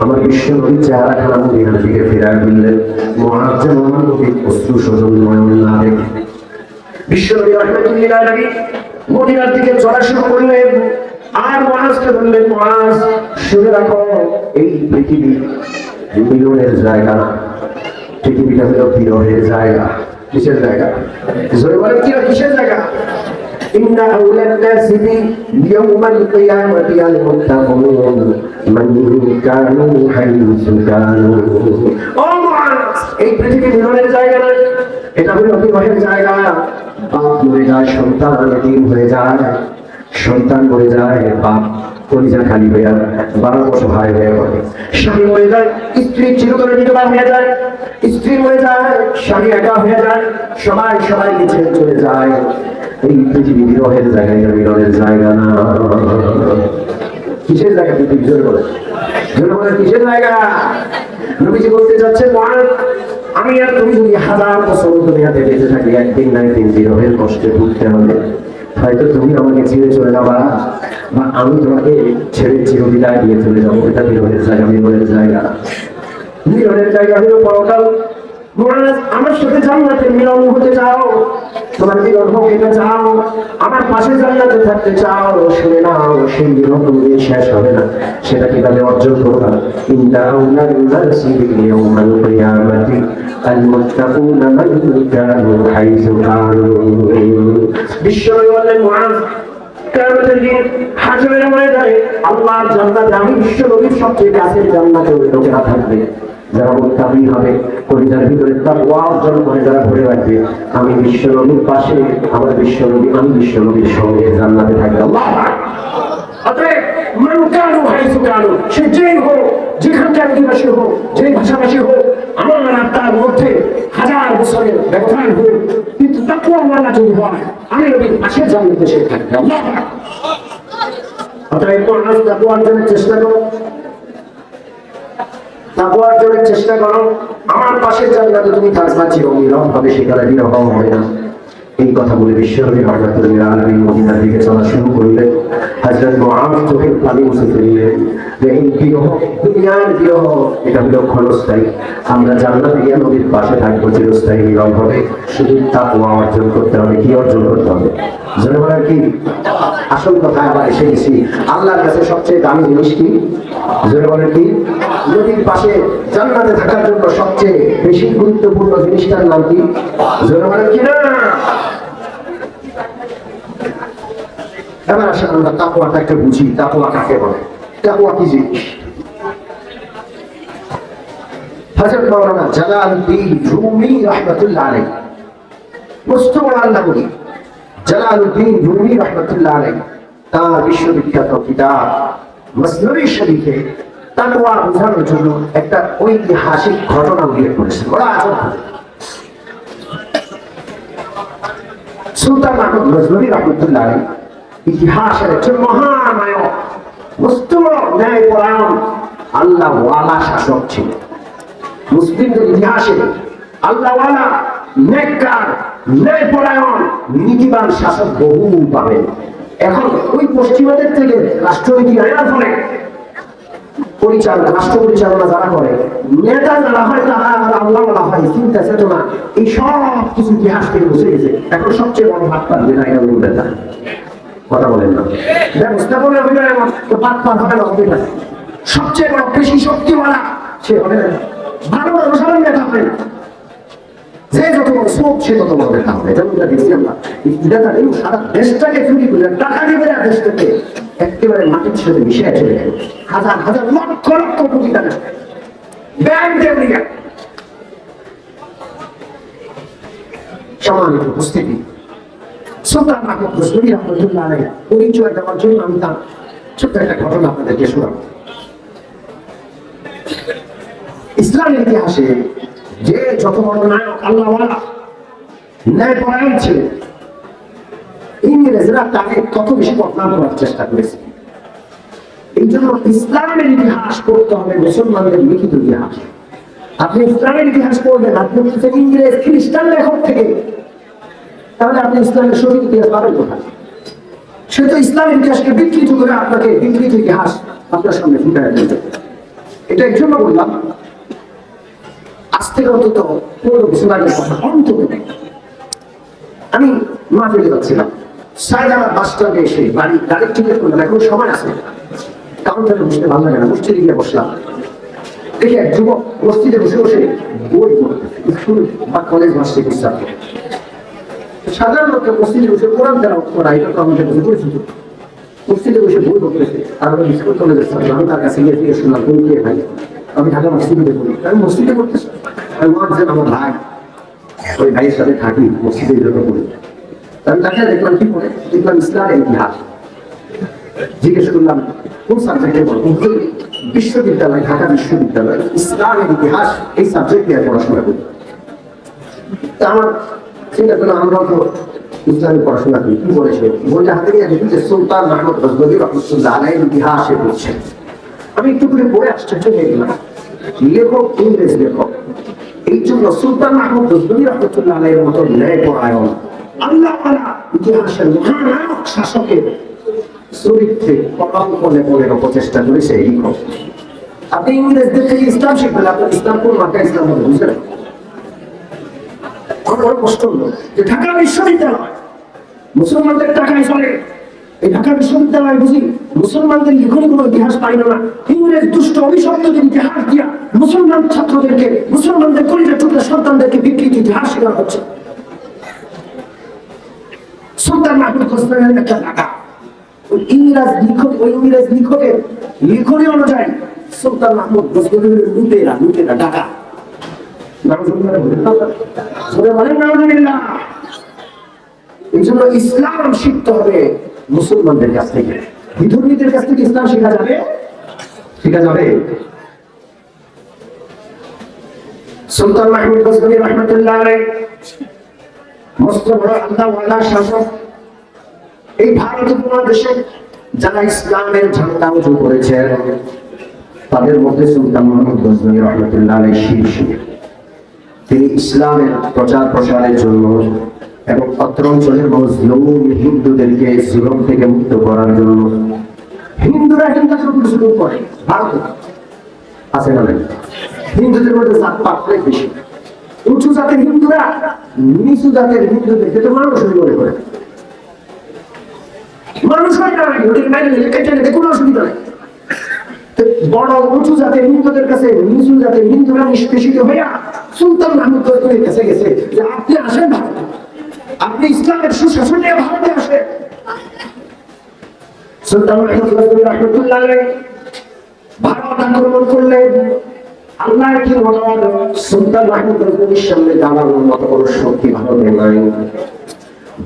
আমার বিশ্ব নবীর চেহারাখানা মদিনার দিকে ফেরায় দিলেন। মুআয যেন আমার নবীর অশ্রু সজল নয়ন না দেখে। বিশ্ব নবী রাহমাতুল্লিল আলামিন মদিনার দিকে চলা শুরু করলেন। আর মুআযকে বললেন, মুআয শুনে রাখো, এই পৃথিবী মিলনের জায়গা না, পৃথিবীটা হলো বিরহের জায়গা। কিসের জায়গা? জোরে বলেন, কিসের জায়গা? إن أولى الناس بي يوم القيامة المتقون من كانوا حيث كانوا। এই পৃথিবী মিলনের জায়গা না, এটা হলো বিবাহের জায়গা। বাপ মরে যায়, সন্তান এতিম হয়ে যায়, সন্তান মরে যায়, বাপ কলিজা খালি হয়ে যায়, 12 বছর ভাই হয়ে পড়ে। স্বামী মরে যায়, স্ত্রী চিরতরে বিধবা হয়ে যায়, স্ত্রী মরে যায়, স্বামী একা হয়ে যায়, সবাই সবাইকে ছেড়ে চলে যায়। এই পৃথিবী বিরহের জায়গা, এটা মিলনের জায়গা না। কিসের জায়গা পৃথিবী? জোরে বলে, কিসের জায়গা? নবীজি বলতে যাচ্ছেন, মুআয, আমি আর তুমি যদি 1000 বছর দুনিয়াতে বেঁচে থাকি, একদিন না একদিন বিরহের কষ্টে ভুগতে হবে। হয়তো তুমি আমাকে ছেড়ে চলে যাবা, বা আমি তোমাকে ছেড়ে চিরবিদায় দিয়ে চলে যাবো। এটা বিরহের জায়গা, মিলনের জায়গা। মিলনের জায়গা হলো পরকাল। মুআয, আমার সাথে জান্নাতে মিলন হতে চাও, তোমার মিলন হোক এটা চাও, আমার পাশে জান্নাতে থাকতে চাও, শুনে নাও, সেই মিলন কোনদিন শেষ হবে না। সেটা কিভাবে অর্জন করবা? ইন্না আউলান নাসি ইয়াউমাল কিয়ামাতি আল মুত্তাকুনা মান কানু হাইসু কানু। বিশ্বনবী বললেন, মুআয, কিয়ামতের দিন হাশরের ময়দানে আল্লাহর জান্নাতে আমি বিশ্বনবীর সবচেয়ে কাছের জান্নাতে ওই লোকেরা থাকবে, যারা মুত্তাকি হবে, কলিজার ভিতরে তাকওয়া অর্জন করে যারা ধরে রাখবে। আমি বিশ্বনবীর পাশে, আমার বিশ্বনবী, আমি বিশ্বনবীর সঙ্গে জান্নাতে থাকবে। আল্লাহু আকবার। অতএব মান কানু হাইসু কানু, সে যেই হোক, যেখানকার অধিবাসী হোক, যেই ভাষাভাষী হোক, আমার আর তার মধ্যে 1000 বছরের ব্যবধান হোক, কিন্তু তাকওয়া ওয়ালা যদি হয়, আমি নবীর পাশে জান্নাতে সে থাকবে। আল্লাহু আকবার। অতএব মুআয তাকওয়া অর্জনের চেষ্টা করো, তাকওয়া অর্জনের চেষ্টা করো। আমার পাশে জান্নাতে তুমি থাকবা, চিরমিলন হবে, সেখানে বিরহ হবে না। এই কথা বলে বিশ্বনবী রাহমাতুল্লাহ আলাইহি মদিনার দিকে চলা শুরু করলেন। হযরত মুআয চোখের পানি মুছে ফেললেন যে এই বিরহ, দুনিয়ার বিরহ এটা হলো ক্ষণস্থায়ী। আমরা জান্নাতে গিয়ে নবীর পাশে থাকবো চিরস্থায়ী নীরব হবে। শুধু তাকওয়া অর্জন করতে হবে। কি অর্জন করতে হবে? জোরে বলেন কি? আসল কথা আবার এসে গেছি। আল্লাহর কাছে সবচেয়ে দামি জিনিস কি? জোরে বলেন কি? নবীর পাশে জান্নাতে থাকার জন্য সবচেয়ে বেশি গুরুত্বপূর্ণ জিনিসটার নাম কি? জোরে বলেন কি না? এবার আসলে আমরা তাকওয়াটা একটু বুঝি। তাকওয়া কাকে বলে? তাকওয়া কি জিনিস? হযরত মাওলানা জালালউদ্দিন রুমি রাহমাতুল্লাহ আলাইহি, মুস্ত বড় আল্লাহ বলি জালালউদ্দিন রুমি রাহমাতুল্লাহ আলাইহি তার বিশ্ববিখ্যাত কিতাব মসনদ শরীফে তাকওয়া বোঝানোর জন্য একটা ঐতিহাসিক ঘটনা উল্লেখ করেছেন। বড় আজব। সুলতান আহমদ গজনবী রাহমাতুল্লাহ আলাইহি ইতিহাসের একজন মহানায়ক, মুসলিম ন্যায়পরায়ণ, আল্লাহওয়ালা শাসক ছিলেন। মুসলিমদের ইতিহাসে আল্লাহওয়ালা, নেককার, ন্যায়পরায়ণ, নীতিবান শাসক বহু পাবেন। এখন ওই পশ্চিমাদের থেকে রাষ্ট্রনীতি আনার ফলে রাষ্ট্র পরিচালনা যারা করে, নেতা যারা হয়, তারা আল্লাহওয়ালা হয়, চিন্তা চেতনা, এই সব কিছু ইতিহাস থেকে বুঝে গেছে। এখন সবচেয়ে বড় ভাগ পারবে না, এটা বলবে না। কথা বলেন না, ব্যবস্থাপনা হবে না, ভাগ পার হবে না, হবে না। সবচেয়ে বড় বেশি শক্তিওয়ালা সে হবে না, ভালো অনুসরণ নেতা হবে না। যে যত বড় সব সে তত বড় নেতা হবে। যেমন দেখছি আমরা সারা দেশটাকে চুরি করে টাকা দিবে না, দেশটাকে একেবারে মাটির সাথে মিশে চলে গেল। হাজার হাজার লক্ষ লক্ষ কোটি টাকা ব্যাংক দেউলিয়া। সম্মানিত উপস্থিতি, সুলতান আহমদ গজনবী রাহমাতুল্লাহ আলাইহি পরিচয় দেওয়ার জন্য আমি তার ছোট্ট একটা ঘটনা আপনাদেরকে শোনাবো। ইসলামের ইতিহাসে যে যত বড় নায়ক, আল্লাহওয়ালা, ন্যায়পরায়ণ ছিলেন, ইংরেজরা তাকে তত বেশি বদনাম করার চেষ্টা করেছে। এই জন্য ইসলামের ইতিহাস পড়তে হবে মুসলমানদের লিখিত ইতিহাস। আপনি ইসলামের ইতিহাস পড়বেন, আপনি হচ্ছেন ইংরেজ খ্রিস্টান লেখক থেকে, তাহলে আপনি ইসলামের সঠিক ইতিহাস পাবেন কোথায়? সে তো ইসলামের ইতিহাসকে বিকৃত করে আপনাকে বিকৃত ইতিহাস আপনার সামনে ফুটায় দিতে। এটা এর জন্য বললাম, আজ থেকে অন্তত 15 বছর আগের কথা। অন্তত আমি মাহফিলে যাচ্ছিলাম, সায়দাবাদ বাস স্ট্যান্ডে এসে বাড়ি গাড়ির টিকিট করলাম। এখন সময় আছে, কাউন্টারে বসতে ভালো লাগে না, মসজিদে গিয়ে বসলাম। দেখি এক যুবক মসজিদে বসে বসে বই পড়তেছে, স্কুল বা কলেজ মাসে বিশ্বাস। সাধারণ লোককে মসজিদে বসে কোরআন তেলাওয়াত করা, এটা তো আমাদের কাছে পরিচিত। মসজিদে বসে বই পড়তেছে, আর আমি স্কুল কলেজের ছাত্র, আমি তার কাছে গিয়ে জিজ্ঞেস শুনলাম বই কে ভাই? আমি ঢাকা মসজিদে পড়ি। আমি মসজিদে পড়তেছি, আমি মহাজন আমার ভাই, ওই ভাইয়ের সাথে থাকি, মসজিদের জন্য পড়ি। আমি তাকে দেখলাম কি করে, দেখলাম ইসলামের ইতিহাস। জিজ্ঞেস করলাম কোন সাবজেক্টে পড়ো? বিশ্ববিদ্যালয়, ঢাকা বিশ্ববিদ্যালয় ইসলামের ইতিহাস এই সাবজেক্ট নিয়ে পড়াশোনা করি। আমার চিন্তা করলাম আমরাও তো ইসলামের পড়াশোনা করি। কি বলেছে বইটা হাতে নিয়ে দেখি যে সুলতান আহমদ গজনবী রাহমাতুল্লাহ আলাইহির ইতিহাসে পড়ছে। আমি একটু করে পড়ে আশ্চর্য হয়ে গেলাম, লেখক ইংরেজ লেখক। এই জন্য সুলতান আহমদ গজনবী রাহমাতুল্লাহ আলাইহির মতো ন্যায়পরায়ণ, আল্লাহওয়ালা, ইতিহাসের মহানায়ক শাসকের চরিত্রে কলঙ্কনে পড়ে প্রচেষ্টা করেছে এই লেখক। আপনি ইংরেজদের থেকে ইসলাম শিখবেন, আপনার ইসলাম কোন মাত্রা ইসলাম হবে বুঝলেন? বড় কষ্ট হলো যে ঢাকা বিশ্ববিদ্যালয় মুসলমানদের টাকায় চলে। এই ঢাকা বিশ্ববিদ্যালয় বুঝি মুসলমানদের লিখনি কোনো ইতিহাস পাইল না। ইংরেজ দুষ্ট অভিশপ্তদের ইতিহাস দিয়া মুসলমান ছাত্রদেরকে, মুসলমানদের কলিজার টুকরা সন্তানদেরকে বিকৃত ইতিহাস শেখানো হচ্ছে। সুলতান আহমদ গজনবীর একটা ঢাকা, ওই ইংরেজ লিখকের লিখনি অনুযায়ী সুলতান আহমদ গজনবীর লুটেরা ঢাকা। এই জন্য ইসলাম শিখতে হবে মুসলমানদের কাছ থেকে। বিধর্মীদের কাছ থেকে ইসলাম শেখা যাবে? সুলতান মাহমুদ গজনবী রাহমাতুল্লাহ আলাইহি মস্ত বড় আল্লাহওয়ালা শাসক। এই ভারত উপমহাদেশে যারা ইসলামের ঝান্ডা উঁচু করেছেন তাদের মধ্যে সুলতান মাহমুদ গজনবী রাহমাতুল্লাহ আলাইহি শীর্ষে। তিনি ইসলামের প্রচার প্রসারের জন্য এবং অত্র অঞ্চলের মজলুম হিন্দুদেরকে জুলুম থেকে মুক্ত করার জন্য হিন্দুরা হিন্দুদের উপর জুলুম করে। ভারতে আছে না? হিন্দুদের মধ্যে জাতপাত অনেক বেশি। উঁচু জাতের হিন্দুরা নিচু জাতের হিন্দুদেরকে তো মানুষ মনে করে, মানুষ হয় না, ওদের মেরে কেটে নিতে কোনো অসুবিধা নেই। বড় উঁচু জাতের হিন্দুদের কাছে নিচু জাতের হিন্দুরা নিষ্পেষিত হইয়া সুলতান মাহমুদ গজনবীর কাছে গেছে যে আপনি আসেন ভারতে, আপনি ইসলামের সুশাসন নিয়ে ভারতে আসেন। সুলতান মাহমুদ গজনবী রাহমাতুল্লাহ আলাইহি ভারত আক্রমণ করলেন। আল্লাহর কি মনোয়ার, সুলতান মাহমুদ গজনবীর সামনে দাঁড়ানোর মতো কোনো শক্তি ভারতে নাই।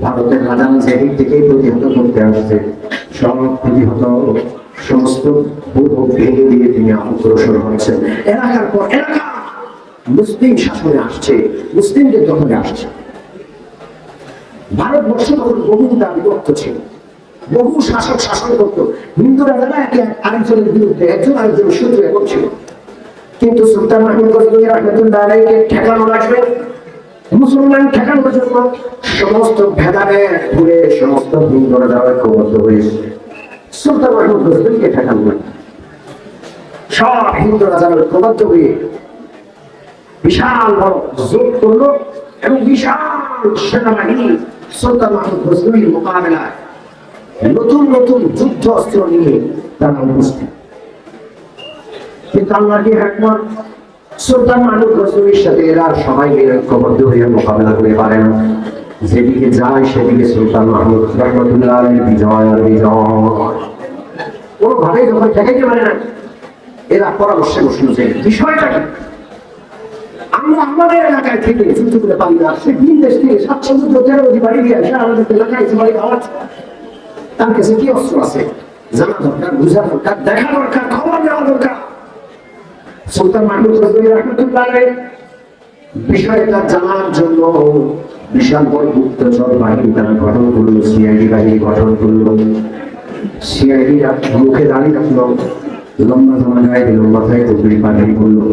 ভারতের রাজা যেদিক থেকেই প্রতিহত করতে আসছে সব প্রতিহত সমস্ত পূর্ব ভেঙে দিয়ে তিনি অগ্রসর হচ্ছেন। এলাকার পর এলাকা মুসলিম শাসনে আসছে, মুসলিমদের দখলে আসছে। ভারতবর্ষ তখন বহু বিভক্ত ছিল, বহু শাসক শাসন করত। হিন্দুরা যারা একে আরেকজনের বিরুদ্ধে, একজন আরেকজনের শত্রু এখন ছিল। কিন্তু সুলতান মাহমুদ গজনবী রাহমাতুল্লাহ আলাইহিকে ঠেকানো লাগবে। মুসলমান ঠেকানোর জন্য সমস্ত ভেদাভেদ ভুলে সমস্ত হিন্দুরা যারা ঐক্যবদ্ধ হয়েছে সুলতান মাহমুদ গজনবীকে ঠেকানো লাগবে। সব হিন্দুরা যারা ঐক্যবদ্ধ হয়ে বিশাল বড় জোট করলো এবং বিশাল সেনাবাহিনী সুলতান মাহমুদ গজনবীর মোকাবেলায় নতুন নতুন যুদ্ধ অস্ত্র নিয়ে তারা উপস্থিত। কিন্তু আল্লাহর কি হিকমত, সুলতান মাহমুদ গজনবীর সাথে এরা সবাই ঐক্যবদ্ধ হয়ে মোকাবেলা করে পারে না। যেদিকে যায় সেদিকে সুলতান মাহমুদ রাহমাতুল্লাহ আলাইহির বিজয় আর বিজয়। কোনোভাবেই যখন ঠেকাইতে পারে না, এরা পরামর্শে বসলো যে বিষয়টা কি, আমরা আমাদের এলাকায় থেকে যুদ্ধ করে পারি না, সে ভিন দেশ থেকে 713 বাড়ি দিয়ে আসে আমাদের এলাকায় এসে বাড়ি খাওয়াচ্ছে। তার কাছে কি অস্ত্র আছে জানা দরকার, বোঝা দরকার, দেখা দরকার, খবর নেওয়া দরকার। সুলতান মাহমুদ গজনবী রাহমাতুল্লাহ আলাইহি বিষয়টা জানার জন্য বিশাল বড় গুপ্তচর বাহিনী তারা গঠন করলো, সিআইডি বাহিনী গঠন করলো। সিআইডিরা মুখে দাঁড়িয়ে রাখলো, লম্বা জামা গায়ে দিল, মাথায় টুপি পাগড়ি করলো,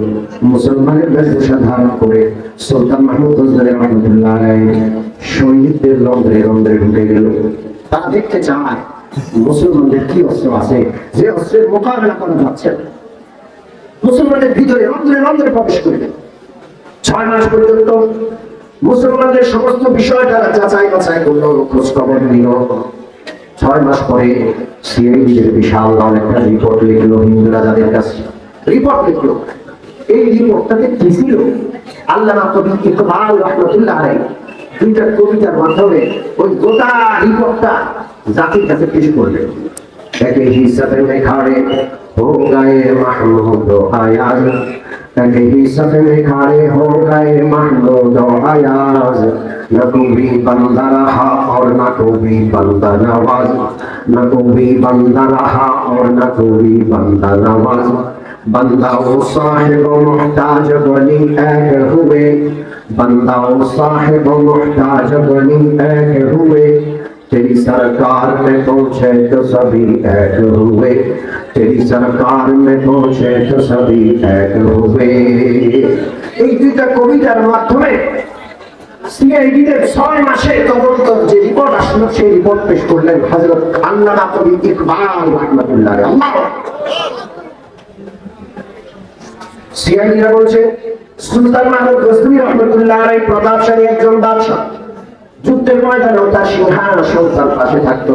মুসলমানের বেশভূষা ধারণ করে সুলতান মাহমুদ গজনবী রাহমাতুল্লাহ আলাইহি সৈনিকদের রন্ধ্রে রন্ধ্রে ঢুকে গেল। তারা দেখতে চায় মুসলমানদের কি অস্ত্র আছে যে অস্ত্রের মোকাবেলা করা যাচ্ছে। মুসলমানদের ভিতরে রন্ধ্রে রন্ধ্রে প্রবেশ করলেন। 6 মাস পর্যন্ত মুসলমানদের সমস্ত বিষয় তারা যাচাই বাছাই করলো, খোঁজ খবর নিল। 6 মাস পরে সিআইডির বিশাল দল একটা রিপোর্ট লিখলো হিন্দু রাজাদের কাছে। রিপোর্ট লিখলো, এই রিপোর্টটাতে কি ছিল? আল্লামা কবি ইকবাল রাহমাতুল্লাহ আলাইহি 2টা কবিতার মাধ্যমে ওই গোটা রিপোর্টটা জাতির কাছে পেশ করলেন। একে হিসাবে মেখারে हो गए महमूद आयाज, एके हिसाबे मेखारे हो गए महमूद आयाज। न कोई बंदा रहा और न कोई बंदा नवाज, न कोई बंदा रहा और न कोई बंदा नवाज। बंदा ओ साहिब मुहताज बनी एक हुए, बंदा ओ साहिब मुहताज बनी एक हुए। तेरी सरकार में पहुंचे तो सभी एक हुए, तेरी सरकार में पहुंचे तो सभी एक हुए। এই দুইটা কবিতার মাধ্যমে সিআইডিদের 6 মাসে তদন্ত যে রিপোর্ট আসলো সেই রিপোর্ট পেশ করলেন হযরত আল্লামা কবি ইকবাল রাহমাতুল্লাহ আলাইহি। সিআইডিরা বলছে সুলতান মাহমুদ গজনবী রাহমাতুল্লাহ আলাইহি প্রতাপশালী একজন বাদশা। যুদ্ধের ময়দানেও তার সিংহাসন তার পাশে থাকতো,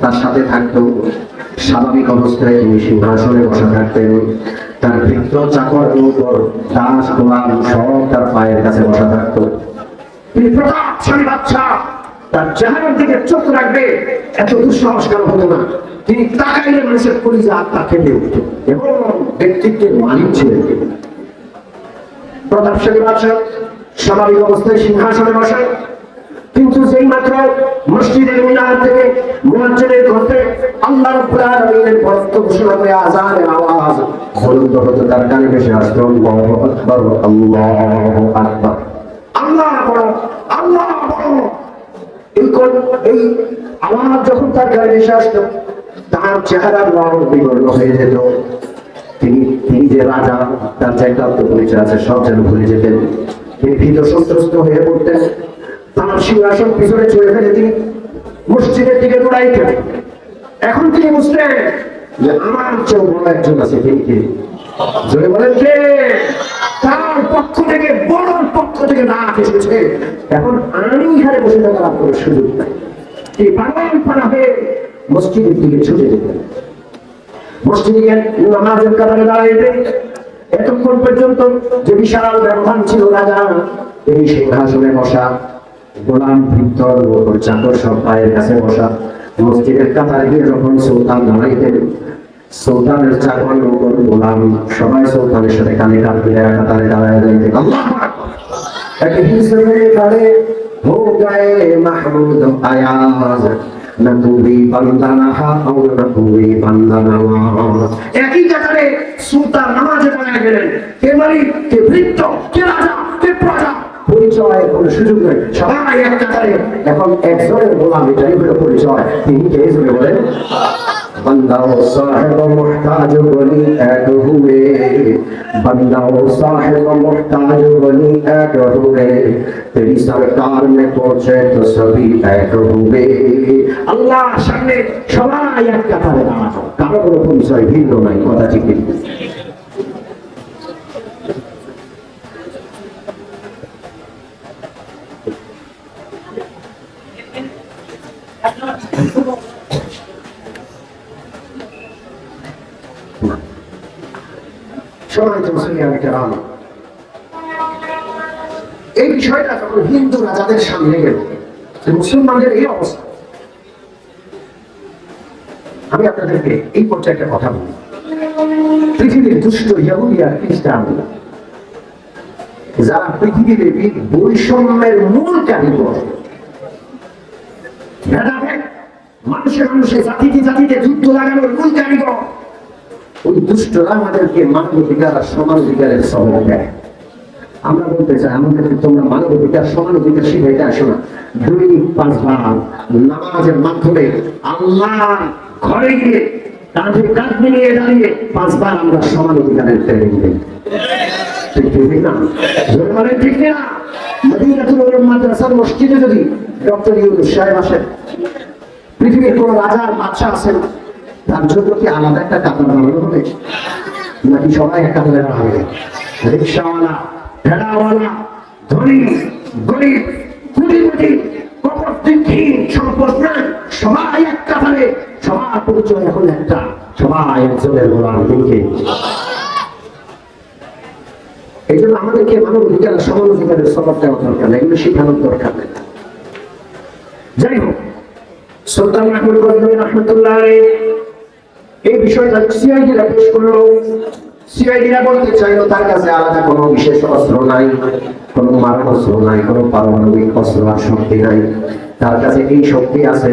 তার সাথে থাকতো। স্বাভাবিক অবস্থায় তিনি সিংহাসনে বসে থাকতেন। তার ভৃত্য চাকর উপর দাস গোলাম সব তার পায়ের কাছে বসা থাকতো। তিনি প্রতাপশালী বাদশা, তার চেহারার দিকে চোখ রাখবে এত দুঃসংস্কার হতো না। তিনি তাকাইলে মানুষের কলিজা আত্মা কেঁপে উঠত এবং ব্যক্তিত্বের মালিক ছিলেন। প্রতাপশালী বাদশা স্বাভাবিক অবস্থায় সিংহাসনে বসায়, কিন্তু যেই মাত্র মসজিদের মিনার থেকে মুয়াজ্জিনের ঘরে আল্লাহ রাব্বুল আলামিনের বরকত ঘোষণা করে আযানের আওয়াজ বুলন্দ হতে তার কানে ভেসে আসতো, আল্লাহু আকবার, আল্লাহু আকবার, আল্লাহ বড়, আল্লাহ বড়। এই আওয়াজ যখন তার কানে ভেসে আসতো তার চেহারার রং বিবর্ণ হয়ে যেত। তিনি যে রাজা, তার যে একটা পরিচয় আছে সব যেন ভুলে যেতেন। তিনি ভীত সন্ত্রস্ত হয়ে পড়তেন। তার সিংহাসন পিছনে চলে ফেলে তিনি মসজিদের দিকে দৌড়াইতেন। এখন তিনি বুঝলেন যে আমার চেয়েও বড় একজন আছে, তিনি কে? জোরে বলেন কে? তার পক্ষ থেকে, বড় পক্ষ থেকে ডাক এসেছে। এখন আমি এখানে বসে থাকার কোনো সুযোগ নাই। এই পাগল পাড়া হয়ে মসজিদের দিকে ছুটে যেতেন। মসজিদে নামাজের কাতারে দাঁড়াইতে এতক্ষণ পর্যন্ত যে বিশাল ব্যবধান ছিল রাজা, এই সিংহাসনে বসা, গোলাম ভিতর ওপর চাকর সব পায়ের কাছে বসা। মসজিদের কাতারে গিয়ে যখন সুলতান দাঁড়াইতেন, সুলতানের চাকর ওপর গোলাম সবাই সুলতানের সাথে কানে কান মিলে কাতারে দাঁড়ায় যাইতেন। আল্লাহু আকবার। এক হিসেবে করে হো গায়ে মাহমুদ আয়াজ, না তুমি বান্দা নাহা ও না তুমি বান্দা নামাজ। একই কাতারে সুলতান নামাজে দাঁড়ায় গেলেন। কে মালিক, কে ভৃত্য, কে রাজা, কে প্রজা, পরিচয়ের কোনো সুযোগ নেই, সবাই এক কাতারে। এখন একজনের গোলাম, এটাই হলো পরিচয়। তিনি কে? জোরে বলেন। बंदा साहिब मुहताज वली एक हुए, बंदा साहिब मुहताज वली एक हुए, तेरी सरकार में पहुंचे तो सभी एक हुए। अल्लाह सामने সবাই এক কাতারে দাঁড়ানো, কারো কোনো পরিচয় ভিন্ন নাই। কথা ঠিক নেই। এই বিষয়টা যখন হিন্দু রাজাদের সামনে গেল, মুসলমানদের এই অবস্থা, আমি আপনাদেরকে এই পর্যায়ে একটা কথা বলি। পৃথিবীর দুষ্ট ইহুদি আর খ্রিস্টান যারা পৃথিবীর বৈষম্যের মূল কারিগর, ভেদাভেদ, মানুষের মানুষের জাতিতে জাতিতে যুদ্ধ লাগানোর মূল কারিগর, ওই দুষ্টরা আমাদেরকে মানবাধিকার আর সমানাধিকারের সবক দেয়। আমরা বলতে চাই আমাদেরকে তোমরা মানবাধিকার সমানাধিকার শিখাইতে আসো না। দৈনিক 5 বার নামাজের মাধ্যমে আল্লাহ ঘরে গিয়ে কাঁধে কাঁধ মিলিয়ে দাঁড়িয়ে 5 বার আমরা সমানাধিকারের ট্রেনিং দিই। ঠিক না? জোরে বলেন ঠিক না? মদিনাতুল উলুম মাদ্রাসার মসজিদে যদি ডক্টর ইউনূস সাহেব আসেন, পৃথিবীর কোন রাজার বাদশা আছেন, তার জন্য কি আলাদা একটা কাতার বানানো হবে? নাকি সবাই এক কাতারে দাঁড়াবে? রিক্সাওয়ালা, ভেড়াওয়ালা, ধনী, গরিব, কোটিপতি, কপটহীন, সম্পদহীন, সবাই এক কাতারে, সবার পরিচয় এখন একটা, সবাই একজনের গোলাম। দিনকে এই জন্য আমাদেরকে মানবাধিকার সমানাধিকারের সবক দেওয়া দরকার নেই, এগুলো শেখানোর দরকার নেই। যাই হোক, সুলতান মাহমুদ গজনভী রহমতুল্লাহ আলাইহি এই বিষয়টা সিআইডিরা পেশ করলো। সিআইডিরা বলতে চাইলো তার কাছে আলাদা কোনো বিশেষ অস্ত্র নাই, কোনো মারণাস্ত্র নাই, কোনো পারমাণবিক অস্ত্র আর শক্তি নাই। তার কাছে এই শক্তি আছে,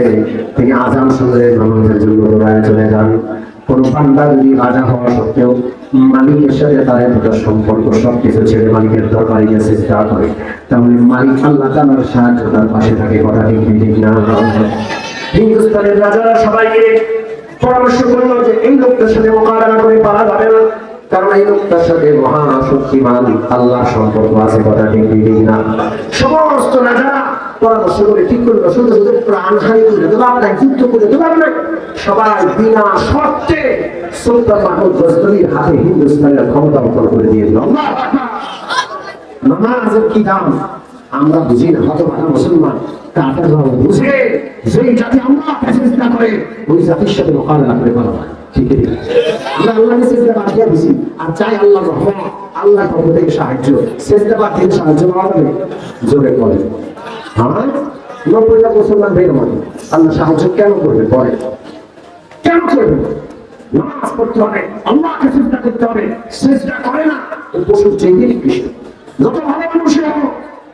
তিনি আজান শুনলে নামাজের জন্য দৌড়ায় চলে যান। কোন বান্দা যদি রাজা হওয়া সত্ত্বেও মালিকের সাথে তার এতটা সম্পর্ক, সবকিছু ছেড়ে মালিকের দরবারে গিয়ে চেষ্টা করে, তাহলে মালিক আল্লাহ তাআলার সাহায্য তার পাশে থাকে। কথা ঠিক না? হিন্দুস্তানের রাজারা সবাই মিলে পরামর্শ করলো যে এই লোকটার সাথে মোকাবেলা করে পারা যাবে না, কারণ এই লোকটার সাথে মহাশক্তিমান আল্লাহর সম্পর্ক আছে। কথা ঠিক না? সমস্ত রাজারা পরামর্শ করে ঠিক করলো শুধু শুধু প্রাণহানি করে দেবো না, যুদ্ধ করে দেবো না, সবাই বিনা শর্তে সুলতান মাহমুদ গজনভীর হাতে হিন্দুস্তানের ক্ষমতা অর্পণ করে দিয়ে দিল। নামাজের কি দাম আমরা বুঝি না, হতভাগা মুসলমান কাটা জবাব বুঝে যেই জাতি আল্লাহকে সিজদা করে ওই জাতির সাথে মোকাবেলা করে পারা যায়। ঠিক আছে, আমরা আল্লাহকে সিজদা বাদ দিয়ে দিছি আর চাই আল্লাহর রহমত, আল্লাহর পক্ষ থেকে সাহায্য। সিজদা বাদ দিয়ে সাহায্য পাওয়া যাবে? জোরে বলে হ্যাঁ। 90টা মুসলমান বের মানে আল্লাহ সাহায্য কেন করবে? বলে কেন করবে? নামাজ পড়তে হবে, আল্লাহকে সিজদা করতে হবে, সিজদা করে না ও পশুর চেয়ে নিকৃষ্ট। যত ভালো মানুষের হোক,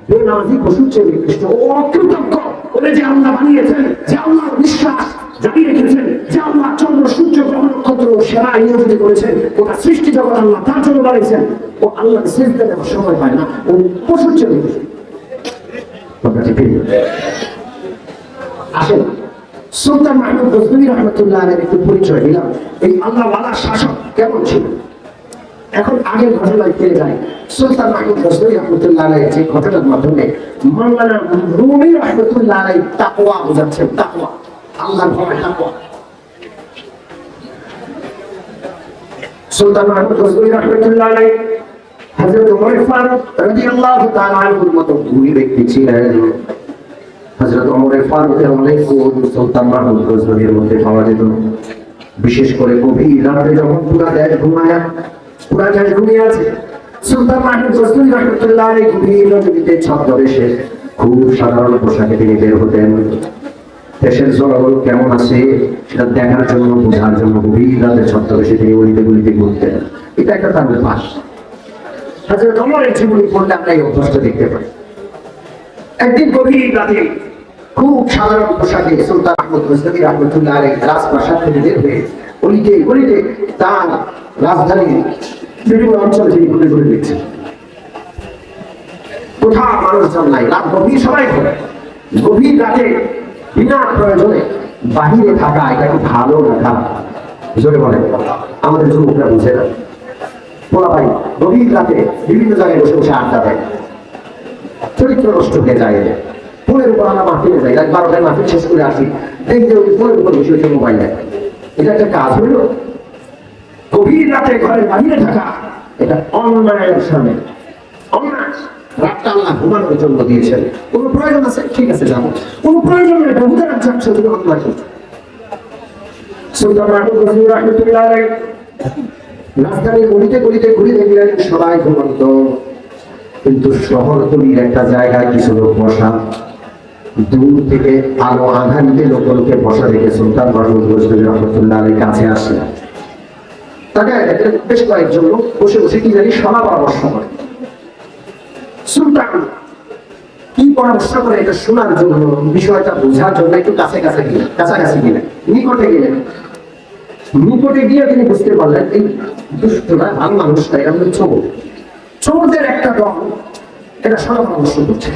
বেনামাজি পশুর চেয়ে নিকৃষ্ট। ও অকৃতজ্ঞ। ওরে যে আল্লাহ বানিয়েছেন, যে আল্লাহ বিশ্বাস জানিয়ে রেখেছেন, যে আল্লাহ চন্দ্র সূর্য গ্রহ নক্ষত্র সেরা নিয়োজিত করেছেন, ওটা সৃষ্টি জগৎ আল্লাহ তার জন্য বানিয়েছেন, ও আল্লাহ সিজদা দেওয়ার সময় পায় না, ও পশুর চেয়ে নিকৃষ্ট। আসেন সুলতান মাহমুদ গজনভী রহমতুল্লাহ আলাইহির একটু পরিচয় দিলাম। এই আল্লাহওয়ালা শাসক কেমন ছিল? এখন আগের ঘটনায় ফিরে যায়। সুলতান মাহমুদ গজনবী রহমতুল্লাহ আলাইহি যে ঘটনার মাধ্যমে মাওলানা রুমি রহমতুল্লাহ আলাইহি তাকওয়া বোঝাচ্ছেন, তাকওয়া, আল্লাহর ভয়, তাকওয়া। সুলতান মাহমুদ গজনবী রহমতুল্লাহ আলাইহি হযরত ওমর ফারুক রাদিয়াল্লাহু তাআলা আনহুর মতো গুণী ব্যক্তি ছিলেন। হযরত ওমর ফারুকের অনেক গুণ সুলতান মাহমুদ গজনবীর মধ্যে পাওয়া যেত। বিশেষ করে গভীর রাতে যখন পুরা দেশ ঘুমিয়ে আছে, সুলতান মাহমুদ গজনবী রহমতুল্লাহ আলাইহি গভীর রজনীতে ছদ্মবেশে খুব সাধারণ পোশাকে তিনি বের হতেন। দেশের জনগণ কেমন আছে সেটা দেখার জন্য, বোঝার জন্য গভীর রাতে ছদ্মবেশে তিনি গলিতে গলিতে ঘুরতেন। এটা একটা তার অভ্যাস। হযরত ওমরের জীবনী পড়লে আমরা এই অভ্যাসটা দেখতে পাই। একদিন গভীর রাতে খুব সাধারণ পোশাকে সুলতান মাহমুদ গজনবী রহমতুল্লাহ আলাইহি রাজপ্রাসাদ থেকে বের হয়ে গলিতে গলিতে তার রাজধানীর বিভিন্ন অঞ্চলে তিনি ঘুরে ঘুরে দেখছেন। কোথাও মানুষজন নাই, রাত গভীর, সবাই ঘুরে। গভীর রাতে বিনা প্রয়োজনে বাহিরে থাকা এটা খুব ভালো না খারাপ? জোরে বলেন, আমাদের যুবকরা বুঝে না। বলা ভাই গভীর রাতে বিভিন্ন জায়গায় বসে বসে আড্ডা দেয়, চরিত্র নষ্ট হয়ে যায়। ফোনের উপর আমরা মাহফিলে যাই, রাত 12টায় মাহফিল শেষ করে আসি, দেখতে ওই ফোনের উপর বসে বসে মোবাইল দেয়। এটা একটা কাজ হইল? গভীর রাতে ঘরের বাহিরে থাকা এটা অন্যায়ের সামনে অন্যায়। রাতটা আল্লাহ ঘুমানোর জন্য দিয়েছেন। কোন প্রয়োজন আছে? ঠিক আছে, যাবো। কোন প্রয়োজন নেই, বহুদের যাচ্ছে, তুমি অন্যায় করছো। সুলতান মাহমুদ গজনবী রহমতুল্লাহ আলাইহি রাজধানীর গলিতে গলিতে ঘুরে দেখলেন সবাই ঘুমন্ত, কিন্তু শহরতলির একটা জায়গায় কিছু লোক বসা। দূর থেকে আলো আধারিতে লোককে বসা দেখে সুলতান মাহমুদ গজনবী রহমতুল্লাহ আলাইহি কাছে আসলেন। তাকে বেশ কয়েকজন লোক বসে বসে কি জানি সভা পরামর্শ করে। সুলতান কি পরামর্শ করে এটা শোনার জন্য, বিষয়টা বোঝার জন্য একটু কাছাকাছি গেলেন, নিকটে গেলেন। নিকটে গিয়ে তিনি বুঝতে পারলেন এই দুষ্টরা ভালো মানুষটা, এরা হলো চোর। চোরদের একটা দল এটা সভা পরামর্শ করছে।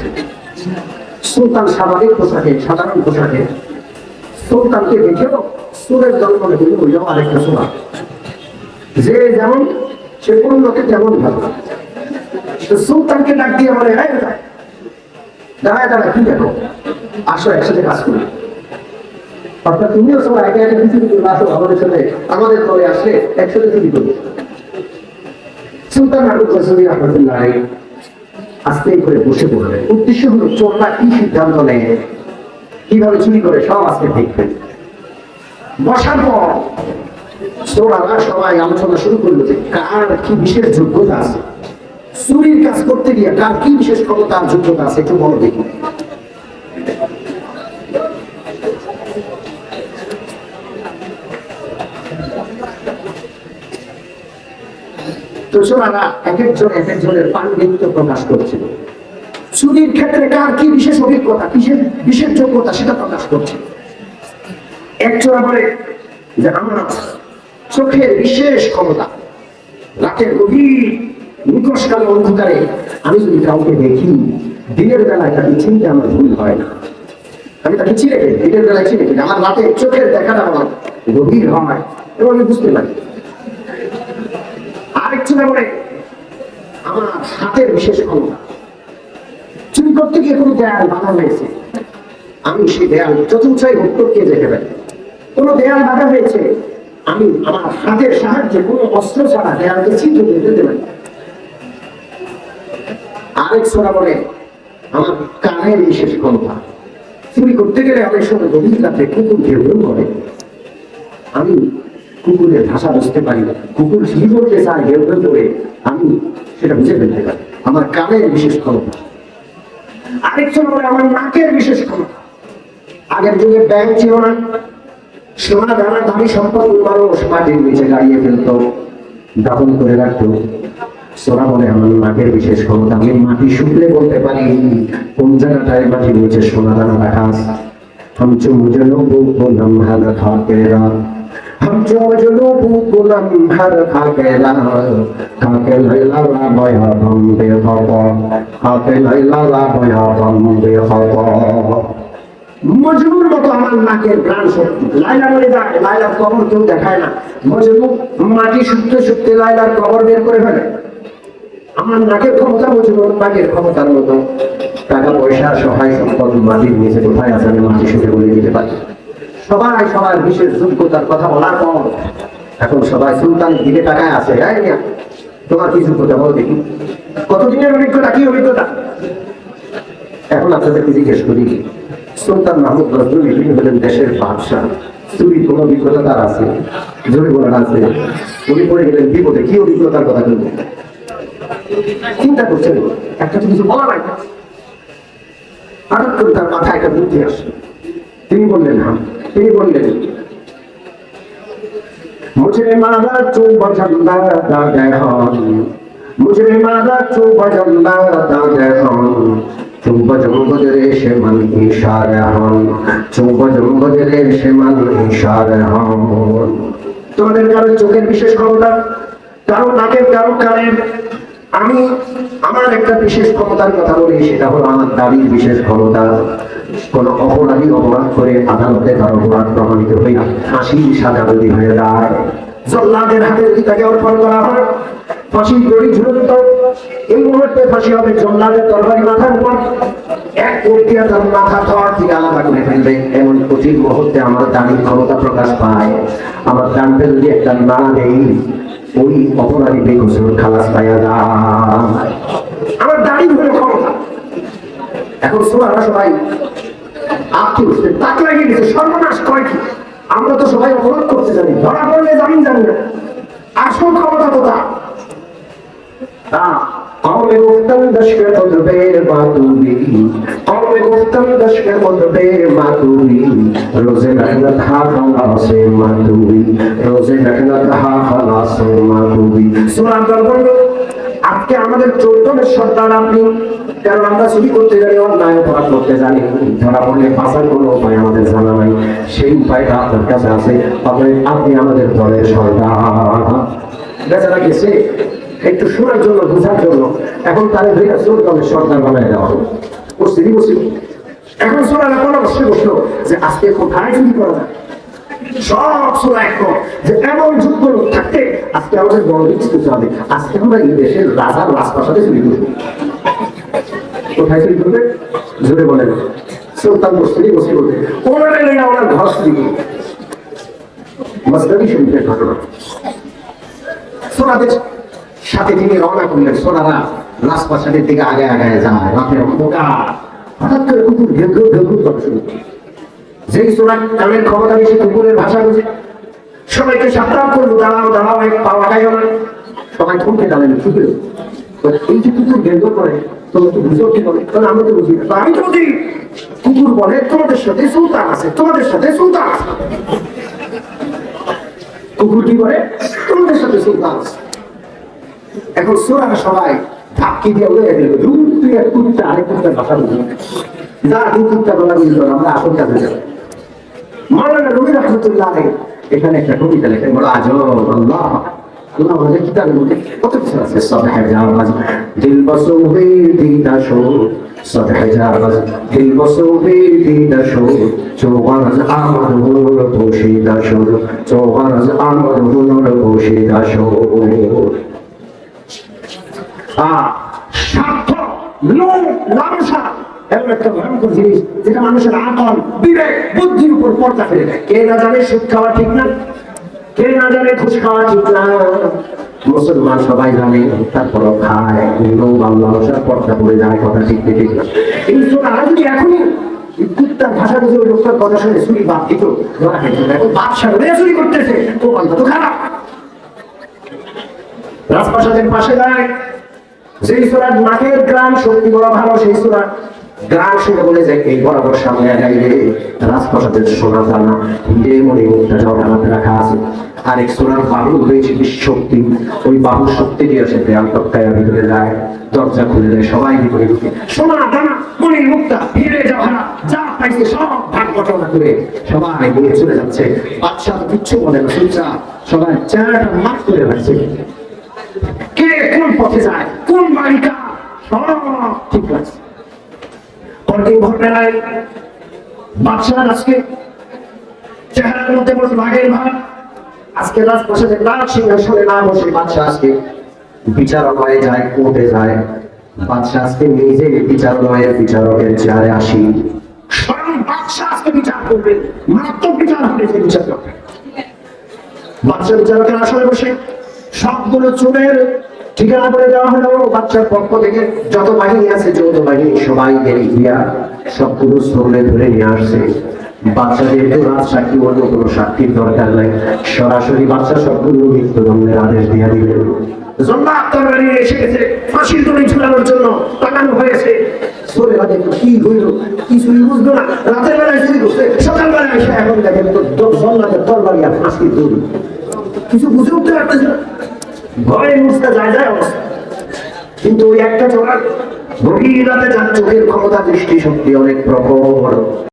সুলতান স্বাভাবিক পোশাকে, সাধারণ পোশাকে, সুলতানকে দেখেও চোরের দল মনে করল ওইটাও আরেকটা চোরা। যে যেমন সে কোন লোকে তেমন ভালো। সুলতানকে ডাক দিয়ে বলে, দাঁড়ায় দাঁড়ায় কি দেখো, আসো একসাথে কাজ করি। অর্থাৎ তুমিও সব একে একে কিছু কিছু আসো আমাদের সাথে, আমাদের দলে আসলে একসাথে চুরি করবে। সুলতান মাহমুদ গজনবী রহমতুল্লাহ আলাইহি আস্তে করে বসে পড়লেন। উদ্দেশ্য হলো চোররা কি সিদ্ধান্ত নেয়, কিভাবে চুরি করে সব আজকে দেখবেন। বসার পর চোরারা সবাই আলোচনা শুরু করলো যে কার কি বিশেষ যোগ্যতা আছে, চুরির কাজ করতে গিয়ে কার কি বিশেষ ক্ষমতা আর যোগ্যতা আছে একটু বড় দেখুন। তো চোরারা এক একজনের পাণ্ডিত্য প্রকাশ করছিল। চুরির ক্ষেত্রে কার কি বিশেষ অভিজ্ঞতা, কিসের বিশেষ যোগ্যতা সেটা প্রকাশ করছে। এক চোরা বলে যে আমার চোখের বিশেষ ক্ষমতা, রাতের গভীর নিকশকালে অন্ধকারে আমি যদি কাউকে দেখি, দিনের বেলায় তাকে চিনতে আমার ভুল হয় না। আমি তাকে চিনে ফেলি, দিনের বেলায় চিনে ফেলি। আমার রাতে চোখের দেখাটা আমার গভীর হয় এবং আমি বুঝতে পারি। আরেকজনে বলে আমার হাতের বিশেষ ক্ষমতা, চুরি করতে গিয়ে কোনো দেয়াল বাধা হয়েছে, আমি সেই দেয়াল চতুর্থায় হোক টপকিয়ে যেতে পারি। কোনো দেয়াল বাধা হয়েছে, আমি আমার হাতের সাহায্যে কোনো অস্ত্র ছাড়া দেয়ালকে ছিদ্র করে দিতে পারি। আরেক ছোড়া বলে আমার কানের বিশেষ ক্ষমতা, চুরি করতে গেলে অনেক সময় গভীর রাতে কুকুর ঘেউ করে, আমি কুকুরের ভাষা বুঝতে পারি, কুকুর কি বলতে চায় ঘেউ করে আমি সেটা বুঝে ফেলতে পারি, আমার কানের বিশেষ ক্ষমতা। আরেকজন বলে আমার নাকের বিশেষ ক্ষমতা। আগের যুগে ব্যাংক ছিল না, সোনা দানা দামি সম্পদ মানুষ মাটির নিচে গাড়িয়ে ফেলতো, দাপন করে রাখতো। সোনা বলে আমার নাকের বিশেষ ক্ষমতা, আমি মাটি শুকলে বলতে পারি কোন জায়গাটায় মাটির নিচে সোনা দানা রাখা আছে। हम जो मुझे लोगों को लम्हा रखा के रात, हम जो मुझे लोगों को लम्हा रखा के रात, काके लैला ला बया बम्बे खबर, काके लैला ला बया बम्बे खबर। মজনুর মতো আমার নাকের প্রাণ শক্তি। লাইলা মরে যায়, লাইলার কবর কেউ দেখায় না। মজনু মাটি শুকতে শুকতে লাইলার কবর বের করে ফেলে। আমার নাকের ক্ষমতা মজনুর নাকের ক্ষমতার মতো। টাকা পয়সা সহায় সম্পদ মাটির নিচে কোথায় আছে আমি মাটি শুকে বলে দিতে পারি। সবাই সবার বিশেষ যোগ্যতার কথা বলার পর এখন সবাই সুলতানের দিকে টাকায় আছে। তোমার কি যোগ্যতা বল দেখি, কতদিনের অভিজ্ঞতা, কি অভিজ্ঞতা? এখন আপনাদেরকে জিজ্ঞেস করি, সুলতান মাহমুদ গজনবী তিনি হলেন দেশের বাদশাহ। চুরি কোন অভিজ্ঞতা তার আছে? জোরে বলার আছে। উনি পড়ে গেলেন বিপদে, কি অভিজ্ঞতার কথা বলবেন? চিন্তা করছেন, একটা তো কিছু বলা নাই। হঠাৎ করে তার মাথায় একটা বুদ্ধি আসে। তিনি বললেন তিনি বললেন मुझे मारा तू बजंदा दादे हन, मुझे मारा तू बजंदा दादे हन, तू बजंग रे से मन इशारे हन, तू बजंग रे से मन इशारे हन। তোমাদের কারো চোখের বিশেষ ক্ষমতা, কারো নাকের, কারো কানের। আমি আমার একটা বিশেষ ক্ষমতার কথা বলি, সেটা হলো আমার দাড়ির বিশেষ ক্ষমতা। কোন অপরাধী অপরাধ করে আদালতে তার অপরাধ প্রমাণিত হয়ে ফাঁসির সাজা যদি হয়ে যায়, জল্লাদের হাতে যদি তাকে অর্পণ করা হয়, ফাঁসির দড়ি ঝুলন্ত, এই মুহূর্তে ফাঁসি হবে জল্লাদের তরবারি মাথার উপর। এক প্রক্রিয়া তার মাথা থর থেকে আলাদা করে ফেলবে। এমন কঠিন মুহূর্তে আমার দাড়ির ক্ষমতা প্রকাশ পায়। আমার ডানতে যদি একটা না নেই, ওই অপরাধী বেকসুর খালাস পাইয়া যায়। আমার দাড়ি হলো ক্ষমতা। এখন সুবহানাল্লাহ, সবাই আপনি উঠতে তাক লাগিয়ে দিচ্ছে, সর্বনাশ করে কি? আমরা তো সবাই অপরাধ করতে জানি, ধরা পড়লে জামিন জানি না। আসল ক্ষমতা তো তা কমে গুফতাম দশকে কদবের মাতুবি, কমে গুফতাম দশকে কদবের মাতুবি, রোজে মেহনত হা খালাসে মাতুবি, রোজে মেহনত হা খালাসে মাতুবি। সূরা দরবার আজকে আমাদের 14 সর্দার আপনি, কারণ আমরা চুরি করতে জানি, অন্যায় অপরাধ করতে জানি, ধরা পড়লে বাঁচার কোনো উপায় আমাদের জানা নাই। সেই উপায়টা আপনার কাছে আছে, আপনি আমাদের দলের সর্দার। বেচারা গেছে একটু শোনার জন্য, বোঝার জন্য, এখন তার দলের সর্দার বানায় দেওয়া হলো। এখন সোনারা পরামর্শ বসলো যে আজকে কোথায় চুরি করা যায়। সব সোনা একমত যে এমন যুদ্ধ থাকতে আজকে আমাদের বড় বিস্তৃত হবে। আজকে আমরা এই দেশের রাজার রাজপ্রাসাদে চুরি করবো। কোথায় চুরি করবে? জোরে বলেন। সুলতান বসে বলবে ওনারা ওনার ঘর চুরি করবে। মসজিদে শরীফের ঘটনা। সোনাদের সাথে তিনি রওনা করলেন। সোনারা রাজপ্রাসাদের দিকে আগে আগে যায়। রাতের অন্ধকার, হঠাৎ করে কুকুর ঘেউ ঘেউ করে শুরু। যেই সোনা কানের ক্ষমতা বেশি, কুকুরের ভাষা বুঝে, সবাইকে সাবধান করলো, দাঁড়াও দাঁড়াও, এক পা আগাইও না। সবাই থমকে দাঁড়ালেন। কুকুর এই যে কুকুর ঘেউ করে, তোমরা তো বুঝো কি বলে? কারণ আমরা তো বুঝি না। আমি তো বুঝি। কুকুর বলে তোমাদের সাথে সুলতান আছে, তোমাদের সাথে সুলতান আছে। কুকুর কি করে? তোমাদের সাথে সুলতান আছে। এখন সোনারা সবাই ধাক্কি দিয়ে উড়ে গেল। তুই এক কুকুরটা আরেক কুকুরটার ভাষা বুঝি যা, দুই কুকুরটা বলা বুঝলো, আমরা আসল কাজে যাবো। মাওলানা রুমি রহমতুল্লাহ আলাইহি এখানে একটা কবিতা লেখেন, বড় আজব। আল্লাহ আল্লাহ আমাদের কিতাবের মধ্যে কত কিছু আছে। সব হেজাজ দিল বসো হে দিদা শো, সব হেজাজ দিল বসো হে দিদা শো, চৌগান আমদ হুর বসিদা শো, চৌগান আমদ হুর বসিদা শো। স্বার্থ, লোভ, লালসা এমন একটা ভয়ঙ্কর জিনিস যেটা মানুষের আকল, বিবেক, বুদ্ধির উপর পর্দা ফেলে দেয়। কে না জানে সুদ খাওয়া ঠিক না, কে না জানে ঘুষ খাওয়া ঠিক না। মুসলমান সবাই জানে, তারপরও খায়। লোভ আর লালসার পর্দা পড়ে যায়, কথা ঠিক ঠিক না। এই সোনা যদি এখনই কুত্তার ভাষা বুঝে ওই লোকটার কথা শুনে চুরি বাদ দিত, ধরা খেত। এখন বাদশা চুরি করতেছে, তো কথা তো খারাপ। রাজপ্রাসাদের পাশে যায় যেই সোনার নাকের গ্রাম শক্তি বড় ভালো, সেই সোনার গ্রাম শুনে বলে যায় এই বরাবর সামনে গাইলে রাজপ্রাসাদের সোনা দানা হিরে মনে মুক্তা জগন্নাথ রাখা আছে। আরেক সোনার বাহু রয়েছে শক্তি, ওই বাহু শক্তি দিয়ে সে দেয়াল টপকায় ভিতরে যায়, দরজা খুলে দেয়, সবাই ভিতরে ঢুকে সোনা দানা মনে মুক্তা হিরে জগন্নাথ যা পাইছে সব ভাগ ঘটনা করে সবাই নিয়ে চলে যাচ্ছে। বাদশা কিচ্ছু বলে না, সুলচা সবাই চেহারাটা মাফ করে রাখছে। কে কোন পথে যায়, কোন বাড়িটা সব ঠিক আছে। পরদিন ভোরবেলায় বাদশাহ আজকে চেহারার মধ্যে বড় রাগের ভাব। আজকে রাজপ্রাসাদের রাজ সিংহাসনে না বসে বাদশাহ আজকে বিচারালয়ে যায়, কোর্টে যায়। বাদশাহ আজকে নিজে বিচারালয়ের বিচারকের চেয়ারে আসি, স্বয়ং বাদশাহ আজকে বিচার করবেন, মারাত্মক বিচার হবে যে বিচার করবে। বাদশাহ বিচারকের আসলে বসে সবগুলো চুলের ঠিকানা করে দেওয়া হলো। বাদশার পক্ষ থেকে যত বাহিনী আছে, যৌথ বাহিনী, সবাই গেলে গিয়া সবগুলো শ্রমে ধরে নিয়ে আসছে। বাদশা যেহেতু রাজ সাক্ষী, অন্য কোনো সাক্ষীর দরকার নাই, সরাসরি বাদশা সবগুলো মৃত্যুদণ্ডের আদেশ দিয়ে দিলেন। জল্লাদ তরবারি এসে গেছে, ফাঁসির দড়ি ঝুলানোর জন্য টাঙানো হয়েছে। ছোটবেলা দেখো কি হইল, কিছুই বুঝলো না। রাতের বেলায় চুরি করছে, সকালবেলায় এসে এখন দেখেন তো জল্লাদের তরবারি আর ফাঁসির দড়ি, কিছু বুঝে উঠতে পারতেছে না। ভয়ে মুছতে যায় অবস্থা। কিন্তু ওই একটা চোখ গভীর রাতে যার চোখের ক্ষমতা, দৃষ্টি শক্তি অনেক প্রখর।